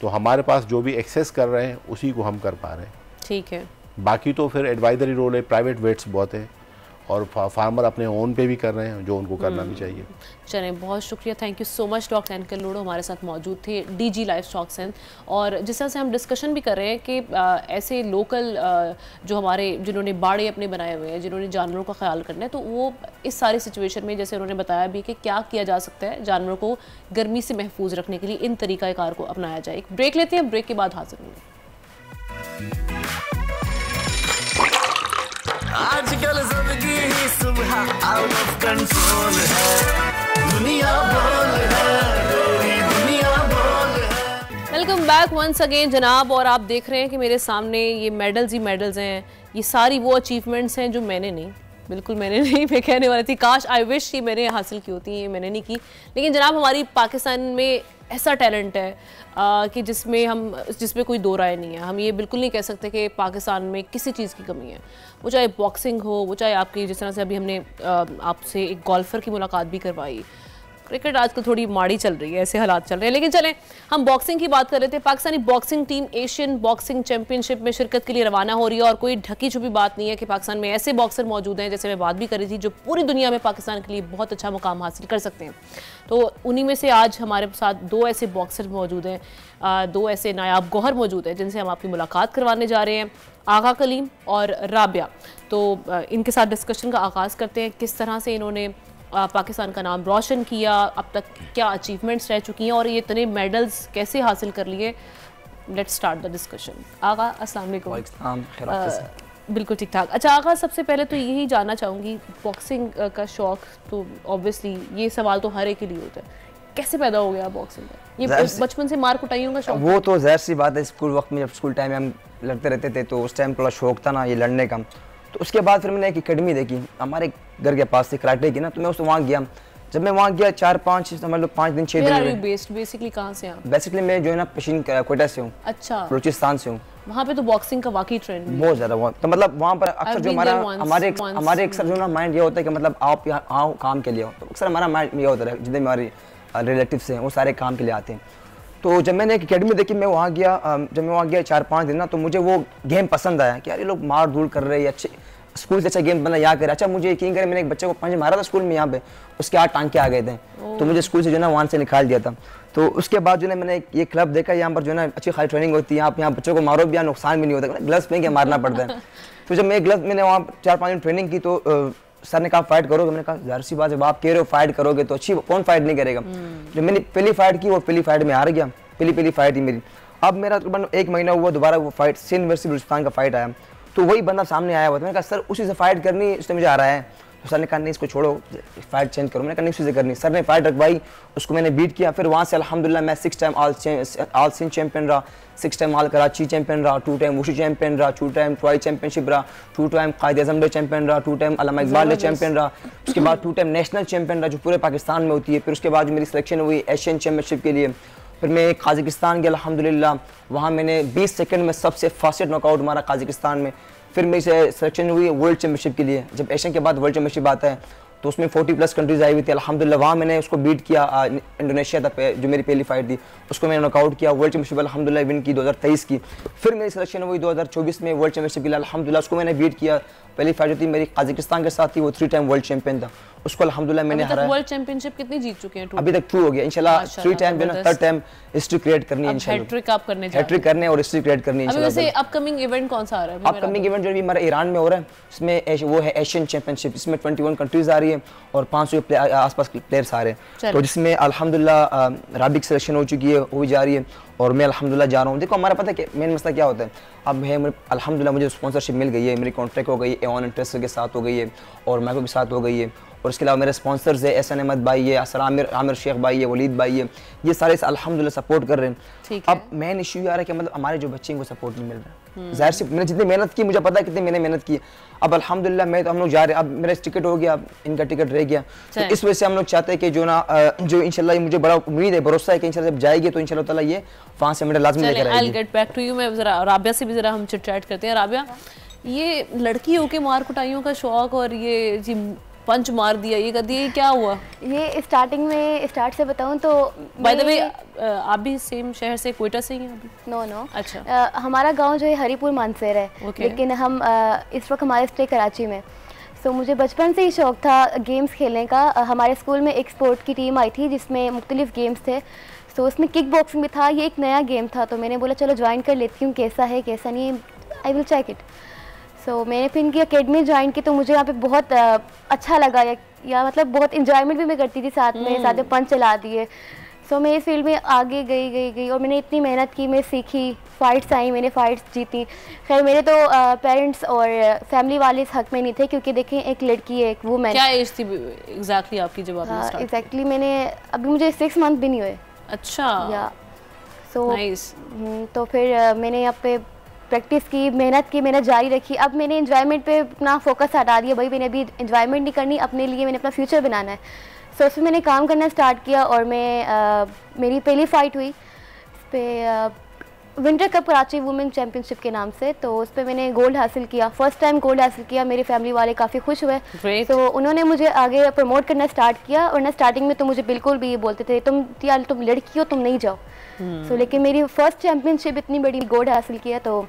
S9: तो हमारे पास जो भी एक्सेस कर रहे हैं उसी को हम कर पा रहे हैं।
S1: ठीक है।
S9: बाकी तो फिर एडवाइजरी रोल है, प्राइवेट वेट्स बहुत हैं और फार्मर अपने ओन पे भी कर रहे हैं, जो उनको करना भी चाहिए।
S1: चलें, बहुत शुक्रिया, thank you so much doctor NK लोडो हमारे साथ मौजूद थे, डीजी लाइफ स्टॉक सेंस। और जिस तरह से हम डिस्कशन भी कर रहे हैं कि ऐसे लोकल जो हमारे जिन्होंने बाड़े अपने बनाए हुए हैं, जिन्होंने जानवरों का ख्याल करना है, तो वो इस सारी सिचुएशन में जैसे उन्होंने बताया भी कि क्या किया जा सकता है जानवरों को गर्मी से महफूज रखने के लिए, इन तरीक़ाकार को अपनाया जाए। एक ब्रेक लेते हैं, ब्रेक के बाद हाजिर होंगे।
S6: आजकल जिंदगी ही सुबह आउट ऑफ कंट्रोल है, दुनिया बोल है, तेरी दुनिया बोल है।
S1: वेलकम बैक वंस अगेन जनाब। और आप देख रहे हैं कि मेरे सामने ये मेडल्स ही मेडल्स हैं। ये सारी वो अचीवमेंट्स हैं जो मैंने नहीं, बिल्कुल मैंने नहीं, मैं कहने वाली थी काश आई विश ये मैंने हासिल की होती, ये मैंने नहीं की। लेकिन जनाब हमारी पाकिस्तान में ऐसा टैलेंट है कि जिसमें कोई दो राय नहीं है। हम ये बिल्कुल नहीं कह सकते कि पाकिस्तान में किसी चीज़ की कमी है, वो चाहे बॉक्सिंग हो, वो चाहे आपकी जिस तरह से अभी हमने आपसे एक गोल्फ़र की मुलाकात भी करवाई। क्रिकेट आजकल थोड़ी माड़ी चल रही है, ऐसे हालात चल रहे हैं। लेकिन चलें, हम बॉक्सिंग की बात कर रहे थे। Pakistani boxing team Asian boxing championship में शिरकत के लिए रवाना हो रही है। और कोई ढकी छुपी बात नहीं है कि पाकिस्तान में ऐसे बॉक्सर मौजूद हैं, जैसे मैं बात भी कर रही थी, जो पूरी दुनिया में पाकिस्तान के लिए बहुत अच्छा मुकाम हासिल कर सकते हैं। तो उन्हीं में से आज हमारे साथ दो ऐसे बॉक्सर मौजूद हैं, दो ऐसे नायाब गौहर मौजूद हैं, जिनसे हम आपकी मुलाकात करवाने जा रहे हैं, आगा कलीम और राबिया। तो इनके साथ डिस्कशन का आगाज़ करते हैं, किस तरह से इन्होंने पाकिस्तान का नाम रोशन किया, अब तक क्या अचीवमेंट्स रह चुकी हैं और ये इतने मेडल्स कैसे हासिल कर लिए। Let's start the discussion. Agha अस्सलाम वालेकुम। बिल्कुल ठीक ठाक। अच्छा आगा, सबसे पहले तो यही जानना चाहूँगी, बॉक्सिंग का शौक़ तो ऑब्वियसली ये सवाल तो हर एक के लिए होता है, कैसे पैदा हो गया बॉक्सिंग का? ये बचपन से मार कुटाइयों का शौक?
S5: वो तो ज़ाहिर सी बात है, स्कूल वक्त में जब स्कूल टाइम में हम लड़ते रहते थे तो उस टाइम थोड़ा शौक था ना ये लड़ने का। तो उसके बाद फिर मैंने एक एकेडमी देखी हमारे घर के पास से, कराटे की ना, तो मैं उस वहाँ गया। जब मैं वहाँ गया 4-5 समझ लो 5 दिन 6 दिन।
S1: बेसिकली कहाँ से आप?
S5: बेसिकली मैं जो है ना पशीन कोयटा से हूँ।
S1: अच्छा।
S5: बलूचिस्तान से हूँ।
S1: वहाँ पे तो बॉक्सिंग का वाकई ट्रेंड
S5: बहुत ज़्यादा। तो मतलब वहाँ पर अक्सर जो हमारे अक्सर जो ना माइंड ये होता है कि मतलब आप यहाँ आओ काम के लिए हो, तो अक्सर हमारा माइंड ये होता है जितने हमारे रिलेटिव्स हैं वो सारे काम के लिए आते हैं। तो जब मैंने एक एकेडमी देखी, मैं वहाँ गया, जब मैं वहाँ गया 4-5 दिन ना, तो मुझे वो गेम पसंद आया कि यार ये लोग मार धूल कर रहे हैं, अच्छे स्कूल से अच्छा गेम बना यहाँ कर। अच्छा मुझे यकीन करें, मैंने एक बच्चे को पंच मारा था स्कूल में यहाँ पे, उसके 8 टांके आ गए थे, तो मुझे स्कूल से जो ना वहाँ से निकाल दिया था। तो उसके बाद जो है मैंने ये क्लब देखा, यहाँ पर जो है ना अच्छी खासी ट्रेनिंग होती है, यहाँ बच्चों को मारो भी, यहाँ नुकसान भी नहीं होता, ग्लव्स पहन के मारना पड़ता है। तो जब मैं ग्लव्स मैंने वहाँ 4-5 दिन ट्रेनिंग की, तो सर ने कहा फाइट करोगे? मैंने कहा ज़ाहिर सी बात, जब आप कह रहे हो फाइट करोगे तो अच्छी, कौन फाइट नहीं करेगा। जब मैंने पहली फाइट की, वो पहली फाइट में हार गया, पहली फाइट ही मेरी। अब मेरा तकरीबन 1 महीना हुआ, दोबारा वो फाइट सिंध वर्सेस बलूचिस्तान का फाइट आया, तो वही बंदा सामने आया हुआ था। मैंने कहा सर उसी से फाइट करनी, उसने मुझे हराया है। तो सर ने कहा नहीं इसको छोड़ो, फाइट चेंज करो। मैंने कहा नहीं उसी से करनी। सर ने फाइट रखवाई, उसको मैंने बीट किया। फिर वहाँ से अल्हम्दुलिल्लाह मैं 6 टाइम ऑल सिंध चैंपियन रहा, 6 टाइम ऑल कराची चैंपियन रहा, 2 टाइम वुशु चैंपियन रहा, 2 टाइम ट्राई चैंपियनशिप रहा, 2 टाइम कायद-ए-आज़म डे चैंपियन रहा, 2 टाइम अल्लामा इकबाल डे चैंपियन रहा, उसके बाद 2 टाइम नेशनल चैंपियन रहा जो पूरे पाकिस्तान में होती है। फिर उसके बाद मेरी सिलेक्शन हुई एशियन चैंपियनशिप के लिए। फिर मैं काज़ाकिस्तान गया अल्हम्दुलिल्लाह, वहाँ मैंने 20 सेकंड में सबसे फास्टेस्ट नॉकआउट मारा काज़ाकिस्तान में। फिर मेरी सिलेक्शन हुई वर्ल्ड चैंपियनशिप के लिए। जब एशियन के बाद वर्ल्ड चैंपियनशिप आता है तो उसमें 40+ कंट्रीज आई हुई थी अल्हम्दुलिल्लाह, वहाँ मैंने उसको बीट किया। इंडोनेशिया था जो मेरी पहली फाइट थी, उसको मैंने नॉकआउट किया। वर्ल्ड चैंपियनशिप अल्हम्दुलिल्लाह विन की 2023 की। फिर मेरी सिलेक्शन हुई 2024 में वर्ल्ड चैंपियनशिप के लिए अल्हम्दुलिल्लाह, उसको मैंने बीट किया। पहली फाइट जो थी मेरी काज़ाकिस्तान के साथ थी, वो 3 टाइम वर्ल्ड चैंपियन था, उसको अल्हम्दुलिल्लाह मैंने हराया।
S1: वर्ल्ड चैंपियनशिप कितनी जीत चुके हैं?
S5: अभी तक 2 हो गया इंशाल्लाह। 3 टाइम जो है 3rd टाइम हिस्ट्री क्रिएट करनी है इंशाल्लाह।
S1: हैट्रिक आप करने जा रहे हैं? हैट्रिक
S5: करने और हिस्ट्री क्रिएट करनी है इंशाल्लाह।
S1: अभी वैसे अपकमिंग इवेंट कौन सा आ रहा है?
S5: अपकमिंग इवेंट जो भी हमारा ईरान में हो रहा है, इसमें वो है एशियन चैंपियनशिप। इसमें 21 कंट्रीज आ रही है और 500 आसपास प्लेयर्स आ रहे हैं। तो जिसमें अल्हम्दुलिल्लाह राबी की सिलेक्शन हो चुकी है, वो भी जा रही है और मैं अल्हम्दुलिल्लाह जा रहा हूँ। देखो हमारा पता है कि मेन मसला क्या होता है, अब है अल्हम्दुलिल्लाह मुझे स्पॉन्सरशिप मिल गई है, मेरी कॉन्ट्रैक्ट हो गई है, एवन इंटरेस्ट के साथ हो गई है और मैको के साथ हो गई है। और इसके अलावा मेरे स्पॉन्सर्स है, एहसन अहमद भाई है, असर आमिर शेख भाई है, वलीद भाई है, ये सारे अल्हम्दुलिल्लाह सपोर्ट कर रहे हैं। अब मेन इशू ये आ रहा है कि मतलब हमारे जो बच्चे हैं वो सपोर्ट नहीं मिल रहा। ज़ाहिर सी मैंने जितनी मेहनत की, मुझे पता है कितनी मैंने मेहनत की। अब अल्हम्दुलिल्लाह मैं तो हम लोग जा रहे हैं, अब मेरा टिकट हो गया, इनका टिकट रह गया, तो इस वजह से हम लोग चाहते हैं कि जो इंशाल्लाह मुझे बड़ा उम्मीद है, भरोसा है कि इंशाल्लाह जब जाएगी तो इंशाल्लाह ताला ये वहाँ से मेडल लाज़मी लेकर आएगी।
S1: I'll get back to you। मैं ज़रा राबिया से भी ज़रा हम चिट चैट करते हैं। राबिया, ये लड़की होके मार कुटाइयों का शौक और ये पंच मार दिया, ये कर दिया, ये क्या हुआ?
S10: ये स्टार्ट से बताऊं तो
S1: बाय द वे आप भी सेम शहर से, कोयटा से ही हैं अभी?
S10: नो।
S1: अच्छा।
S10: हमारा गांव जो है हरीपुर मानसेर है, लेकिन हम इस वक्त हमारे स्टे कराची में। सो मुझे बचपन से ही शौक़ था गेम्स खेलने का। हमारे स्कूल में एक स्पोर्ट की टीम आई थी जिसमें मुख्तलिफ गेम्स थे। सो उसमें किक बॉक्सिंग भी था। ये एक नया गेम था तो मैंने बोला चलो ज्वाइन कर लेती हूँ, कैसा है कैसा नहीं है, आई विल चेक इट। सो मैंने फिर इनकी अकेडमी ज्वाइन की तो मुझे यहाँ पे बहुत अच्छा लगा, या मतलब बहुत इंजॉयमेंट भी मैं करती थी साथ में पंच चला दिए। सो मैं इस फील्ड में आगे गई और मैंने इतनी मेहनत की, मैं सीखी, फ़ाइट्स आई, मैंने फ़ाइट्स जीती। खैर मेरे तो पेरेंट्स और फैमिली वाले इस हक में नहीं थे क्योंकि देखें एक लड़की है, एक वुमेन।
S1: क्या एज थी एग्जैक्टली आपकी जब आपने स्टार्ट?
S10: एग्जैक्टली मैंने अभी मुझे 6 मंथ भी नहीं हुए।
S1: अच्छा,
S10: या सो
S1: नाइस।
S10: तो फिर मैंने यहाँ पे प्रैक्टिस की, मेहनत जारी रखी। अब मैंने एंजॉयमेंट पे अपना फोकस हटा दिया, भाई मैंने अभी एंजॉयमेंट नहीं करनी, अपने लिए मैंने अपना फ्यूचर बनाना है। सो उसमें मैंने काम करना स्टार्ट किया और मेरी पहली फ़ाइट हुई इस पर winter cup Karachi women championship के नाम से। तो उस पर मैंने गोल्ड हासिल किया, फर्स्ट टाइम गोल्ड हासिल किया। मेरे फैमिली वाले काफ़ी खुश हुए। तो उन्होंने मुझे आगे प्रमोट करना स्टार्ट किया। और ना स्टार्टिंग में तो मुझे बिल्कुल भी ये बोलते थे तुम लड़की हो, तुम नहीं जाओ। सो लेकिन मेरी फर्स्ट चैम्पियनशिप इतनी बड़ी गोल्ड हासिल किया तो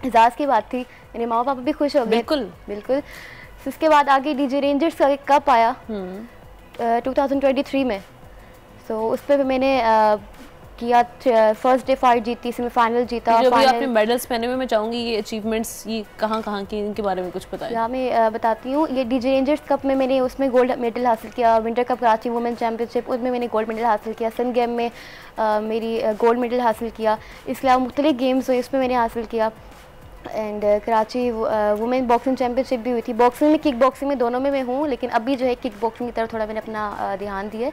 S10: एजाज़ की बात थी। मेरे माँ पापा भी खुश हो गए। बिल्कुल। उसके बाद आगे डीजे रेंजर्स का कप आया 2023 में। सो उस पर भी मैंने किया, फर्स्ट डे फाइट जीती, सेमीफाइनल जीता।
S1: जो भी आपने मेडल्स पहने हुए, मैं चाहूँगी ये अचीवमेंट्स ये कहाँ की, इनके बारे में कुछ बताएं।
S10: या मैं बताती हूँ। ये डीजे रेंजर्स कप में मैंने उसमें गोल्ड मेडल हासिल किया। Winter cup Karachi women championship उसमें मैंने गोल्ड मेडल हासिल किया। सन गेम में मेरी गोल्ड मेडल हासिल किया। इसके अलावा मुख्तलिफ गेम्स हुए उसमें मैंने हासिल किया। And Karachi women boxing championship भी हुई थी। बॉक्सिंग में, किक बॉक्सिंग में, दोनों में मैं हूँ, लेकिन अभी जो है किक बॉक्सिंग की तरफ थोड़ा मैंने अपना ध्यान दिया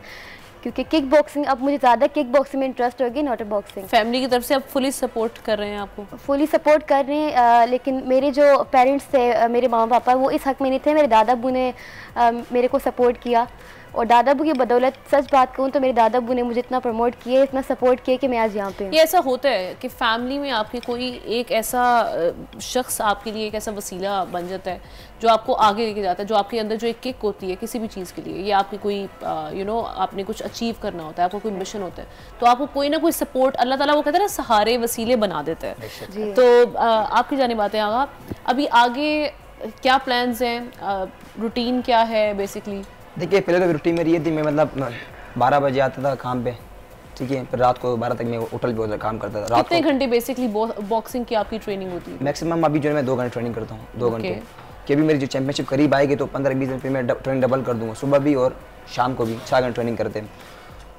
S10: क्योंकि किक बॉक्सिंग अब मुझे ज़्यादा किक बॉक्सिंग में इंटरेस्ट होगी, नॉट बॉक्सिंग।
S1: फैमिली की तरफ से आप फुली सपोर्ट कर रहे हैं? आपको
S10: फुली सपोर्ट कर रहे हैं, लेकिन मेरे जो पेरेंट्स थे, मेरे माँ पापा, वो इस हक में नहीं थे। मेरे दादा अब्बू ने मेरे को सपोर्ट किया और दादा अब्बू की बदौलत, सच बात कहूँ तो मेरे दादा अब्बू ने मुझे इतना प्रमोट किया, इतना सपोर्ट किया कि मैं आज यहाँ पे हूँ।
S1: ये ऐसा होता है कि फैमिली में आपके कोई एक ऐसा शख्स आपके लिए एक ऐसा वसीला बन जाता है जो आपको आगे लेके जाता है, जो आपके अंदर जो एक किक होती है किसी भी चीज़ के लिए, या आपकी कोई आपने कुछ अचीव करना होता है, आपको कोई मिशन होता है, तो आपको कोई ना कोई सपोर्ट अल्लाह ताला वो कहते हैं ना सहारे वसीले बना देता है। तो आपकी जाने बातें आगा, अभी आगे क्या प्लान्स हैं, रूटीन क्या है बेसिकली?
S5: देखिए पहले तो रूटीन मेरी ये थी, मैं मतलब 12 बजे आता था काम पे, ठीक है, फिर रात को 12 तक मैं होटल पे काम करता था।
S1: कितने घंटे बेसिकली बॉक्सिंग की आपकी ट्रेनिंग होती है?
S5: मैक्सिमम अभी जो है मैं 2 घंटे ट्रेनिंग करता हूँ, 2 घंटे कि अभी मेरी जो चैंपियनशिप करीब आएगी तो 15-20 दिन फिर मैं ट्रेनिंग डबल कर दूँगा, सुबह भी और शाम को भी 4 घंटे ट्रेनिंग करते हैं।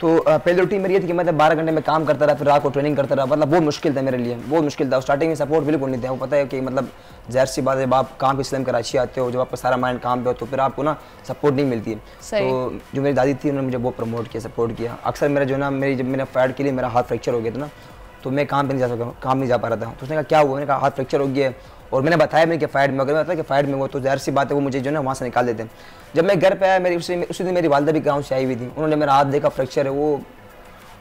S5: तो पहले रूटीन मेरी ये थी कि मतलब 12 घंटे में काम करता रहा, फिर रात को ट्रेनिंग करता रहा। मतलब बहुत मुश्किल था मेरे लिए, बहुत मुश्किल था। स्टार्टिंग में सपोर्ट बिल्कुल नहीं था। वो पता है कि मतलब ज़ाहिर सी बात है, जब आप काम इस्लाम कराची आते हो, जब आपका सारा माइंड काम पे हो तो फिर आपको ना सपोर्ट नहीं मिलती है। तो जो मेरी दादी थी उन्होंने मुझे बहुत प्रमोट किया, सपोर्ट किया। अक्सर मेरा जो ना जब मैंने फाइट के लिए मेरा हाथ फ्रैक्चर हो गया था ना, तो मैं काम पे नहीं जा सका, काम नहीं जा पा रहा था। तो उसने कहा क्या हुआ? मैंने कहा हाथ फ्रैक्चर हो गया है। और मैंने बताया मैंने कि फाइट में, अगर मैं बताया कि फाइट में वो तो ज़ाहिर सी बात है वो मुझे जो है वहाँ से निकाल देते हैं। जब मैं घर पे आया, मेरी उसी दिन मेरी वालदा भी गाँव से आई हुई थी, उन्होंने मेरा हाथ देखा फ्रैक्चर है, वो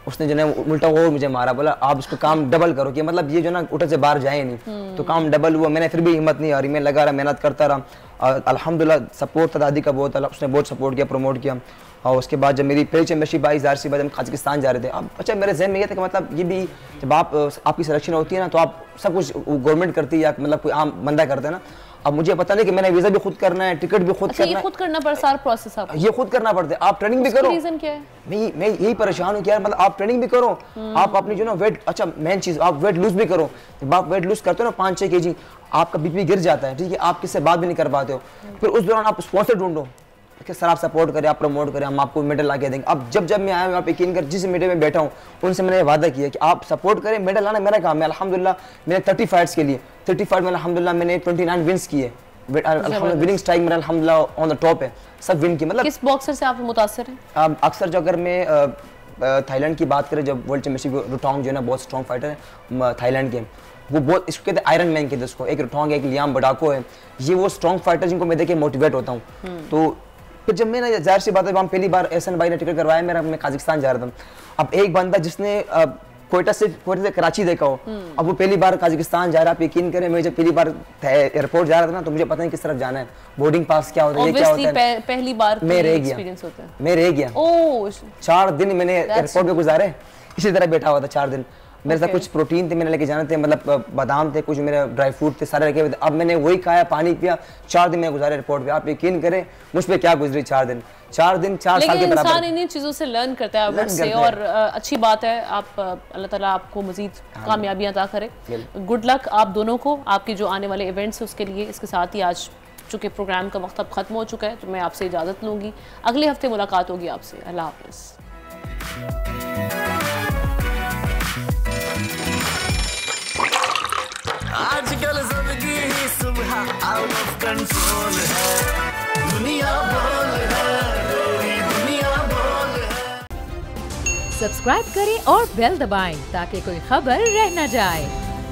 S5: उसने जो है उल्टा वो मुझे मारा, बोला आप उसको काम डबल करो कि मतलब ये जो ना उठे से बाहर जाए नहीं। तो काम डबल हुआ। मैंने फिर भी हिम्मत नहीं आ रही, मैं लगा रहा, मेहनत करता रहा। अल्हम्दुलिल्लाह सपोर्ट था दादी का बहुत, उसने बहुत सपोर्ट किया, प्रमोट किया। और उसके बाद जब मेरी पहली चैंपियनशिप आई, ज़ाहिर सी बात हम कजाकिस्तान जा रहे थे। अब अच्छा मेरे जहन में ये था कि मतलब ये भी जब आपकी सिलेक्शन होती है ना तो आप सब कुछ गवर्नमेंट करती है या मतलब कोई आम बंदा करता है ना। अब मुझे पता नहीं कि मैंने वीज़ा भी खुद करना है, टिकट भी खुद करना है,
S1: ये खुद करना पड़ता है, सारा प्रोसेस आपको ये
S5: खुद करना पड़ता है। आप ट्रेनिंग भी करो।
S1: रीजन क्या है?
S5: मैं यही परेशान हूँ कि यार मतलब आप ट्रेनिंग भी करो, आप अपनी जो ना वेट, अच्छा मेन चीज़ आप वेट लूज भी करो। जब आप वेट लूज करते हो ना 5-6 kg, आपका बीपी गिर जाता है, ठीक है, आप किससे बात भी नहीं कर पाते हो। फिर उस दौरान आप स्पॉन्सर ढूंढो कि सर आप सपोर्ट करें, आप प्रमोट करें, हम आपको मेडल ला के देंगे। अब जब मैं आया, आप यकीन कर जिस मीडिया में बैठा हूँ उनसे मैंने वादा किया कि आप सपोर्ट करें, मेडल लाना मेरा काम है। अल्हम्दुलिल्लाह मैंने 30 फाइट्स के लिए 30 फाइट में अल्हम्दुलिल्लाह मैंने 29 विन्स किए। विनिंग स्ट्राइक मेरा अल्हम्दुलिल्लाह ऑन द टॉप है, सब विन की। मतलब
S1: किस बॉक्सर से आप मुतासिर हैं?
S5: अक्सर जो अगर मैं थाईलैंड की बात करें, जब वर्ल्ड चैंपियनशिप रुटोंग जो है ना बहुत स्ट्रॉन्ग फाइटर है थाईलैंड के, वो बहुत इसको कहते हैं आयरन मैन कहते हैं उसको। एक रुटोंग है, एक लियाम बडाको है, ये वो स्ट्रॉन्ग फाइटर जिनको मैं देख के मोटिवेट होता हूँ। तो फिर जब मैंने ज़ाहिर सी बात है वहाँ पहली बार एहसन भाई ने टिकट करवाया मेरा, मैं कजाकिस्तान जा रहा था। अब एक बंदा जिसने कोयटा से कराची देखा हो, अब वो पहली बार कजाकिस्तान जा रहा है, आप यकीन करें मैं जब पहली बार एयरपोर्ट जा रहा था ना तो मुझे पता नहीं किस तरफ जाना है, बोर्डिंग पास क्या होता है, ये क्या होता है।
S1: पहली बार
S5: मैं रह गया 4 दिन मैंने एयरपोर्ट पे गुजारे, इसी तरह बैठा हुआ था 4 दिन। मेरे साथ कुछ प्रोटीन थे मैंने लेके जाने थे, मतलब बादाम थे, कुछ मेरे ड्राई फ्रूट थे, सारे रखे हुए थे। अब मैंने वही खाया, पानी पिया, 4 दिन मैं गुजारे एयरपोर्ट पे। आप यकीन करें मुझ पे क्या गुजरी 4 दिन, 4 साल के बराबर।
S1: इंसान इन्हीं चीज़ों से लर्न करता है से, और अच्छी बात है। आप अल्लाह ताला आपको मजीद कामयाबियां अता करे। गुड लक आप दोनों को, आपके जो आने वाले इवेंट्स है उसके लिए। इसके साथ ही आज चूँकि प्रोग्राम का वक्त अब ख़त्म हो चुका है तो मैं आपसे इजाज़त लूँगी। अगले हफ्ते मुलाकात होगी आपसे। अल्लाह हाफ़िज़।
S6: आजकल सबकी ही सुबह आउट ऑफ कंट्रोल है, दुनिया बोल है, दुनिया बोल है।
S11: सब्सक्राइब करें और बेल दबाएं ताकि कोई खबर रह न जाए।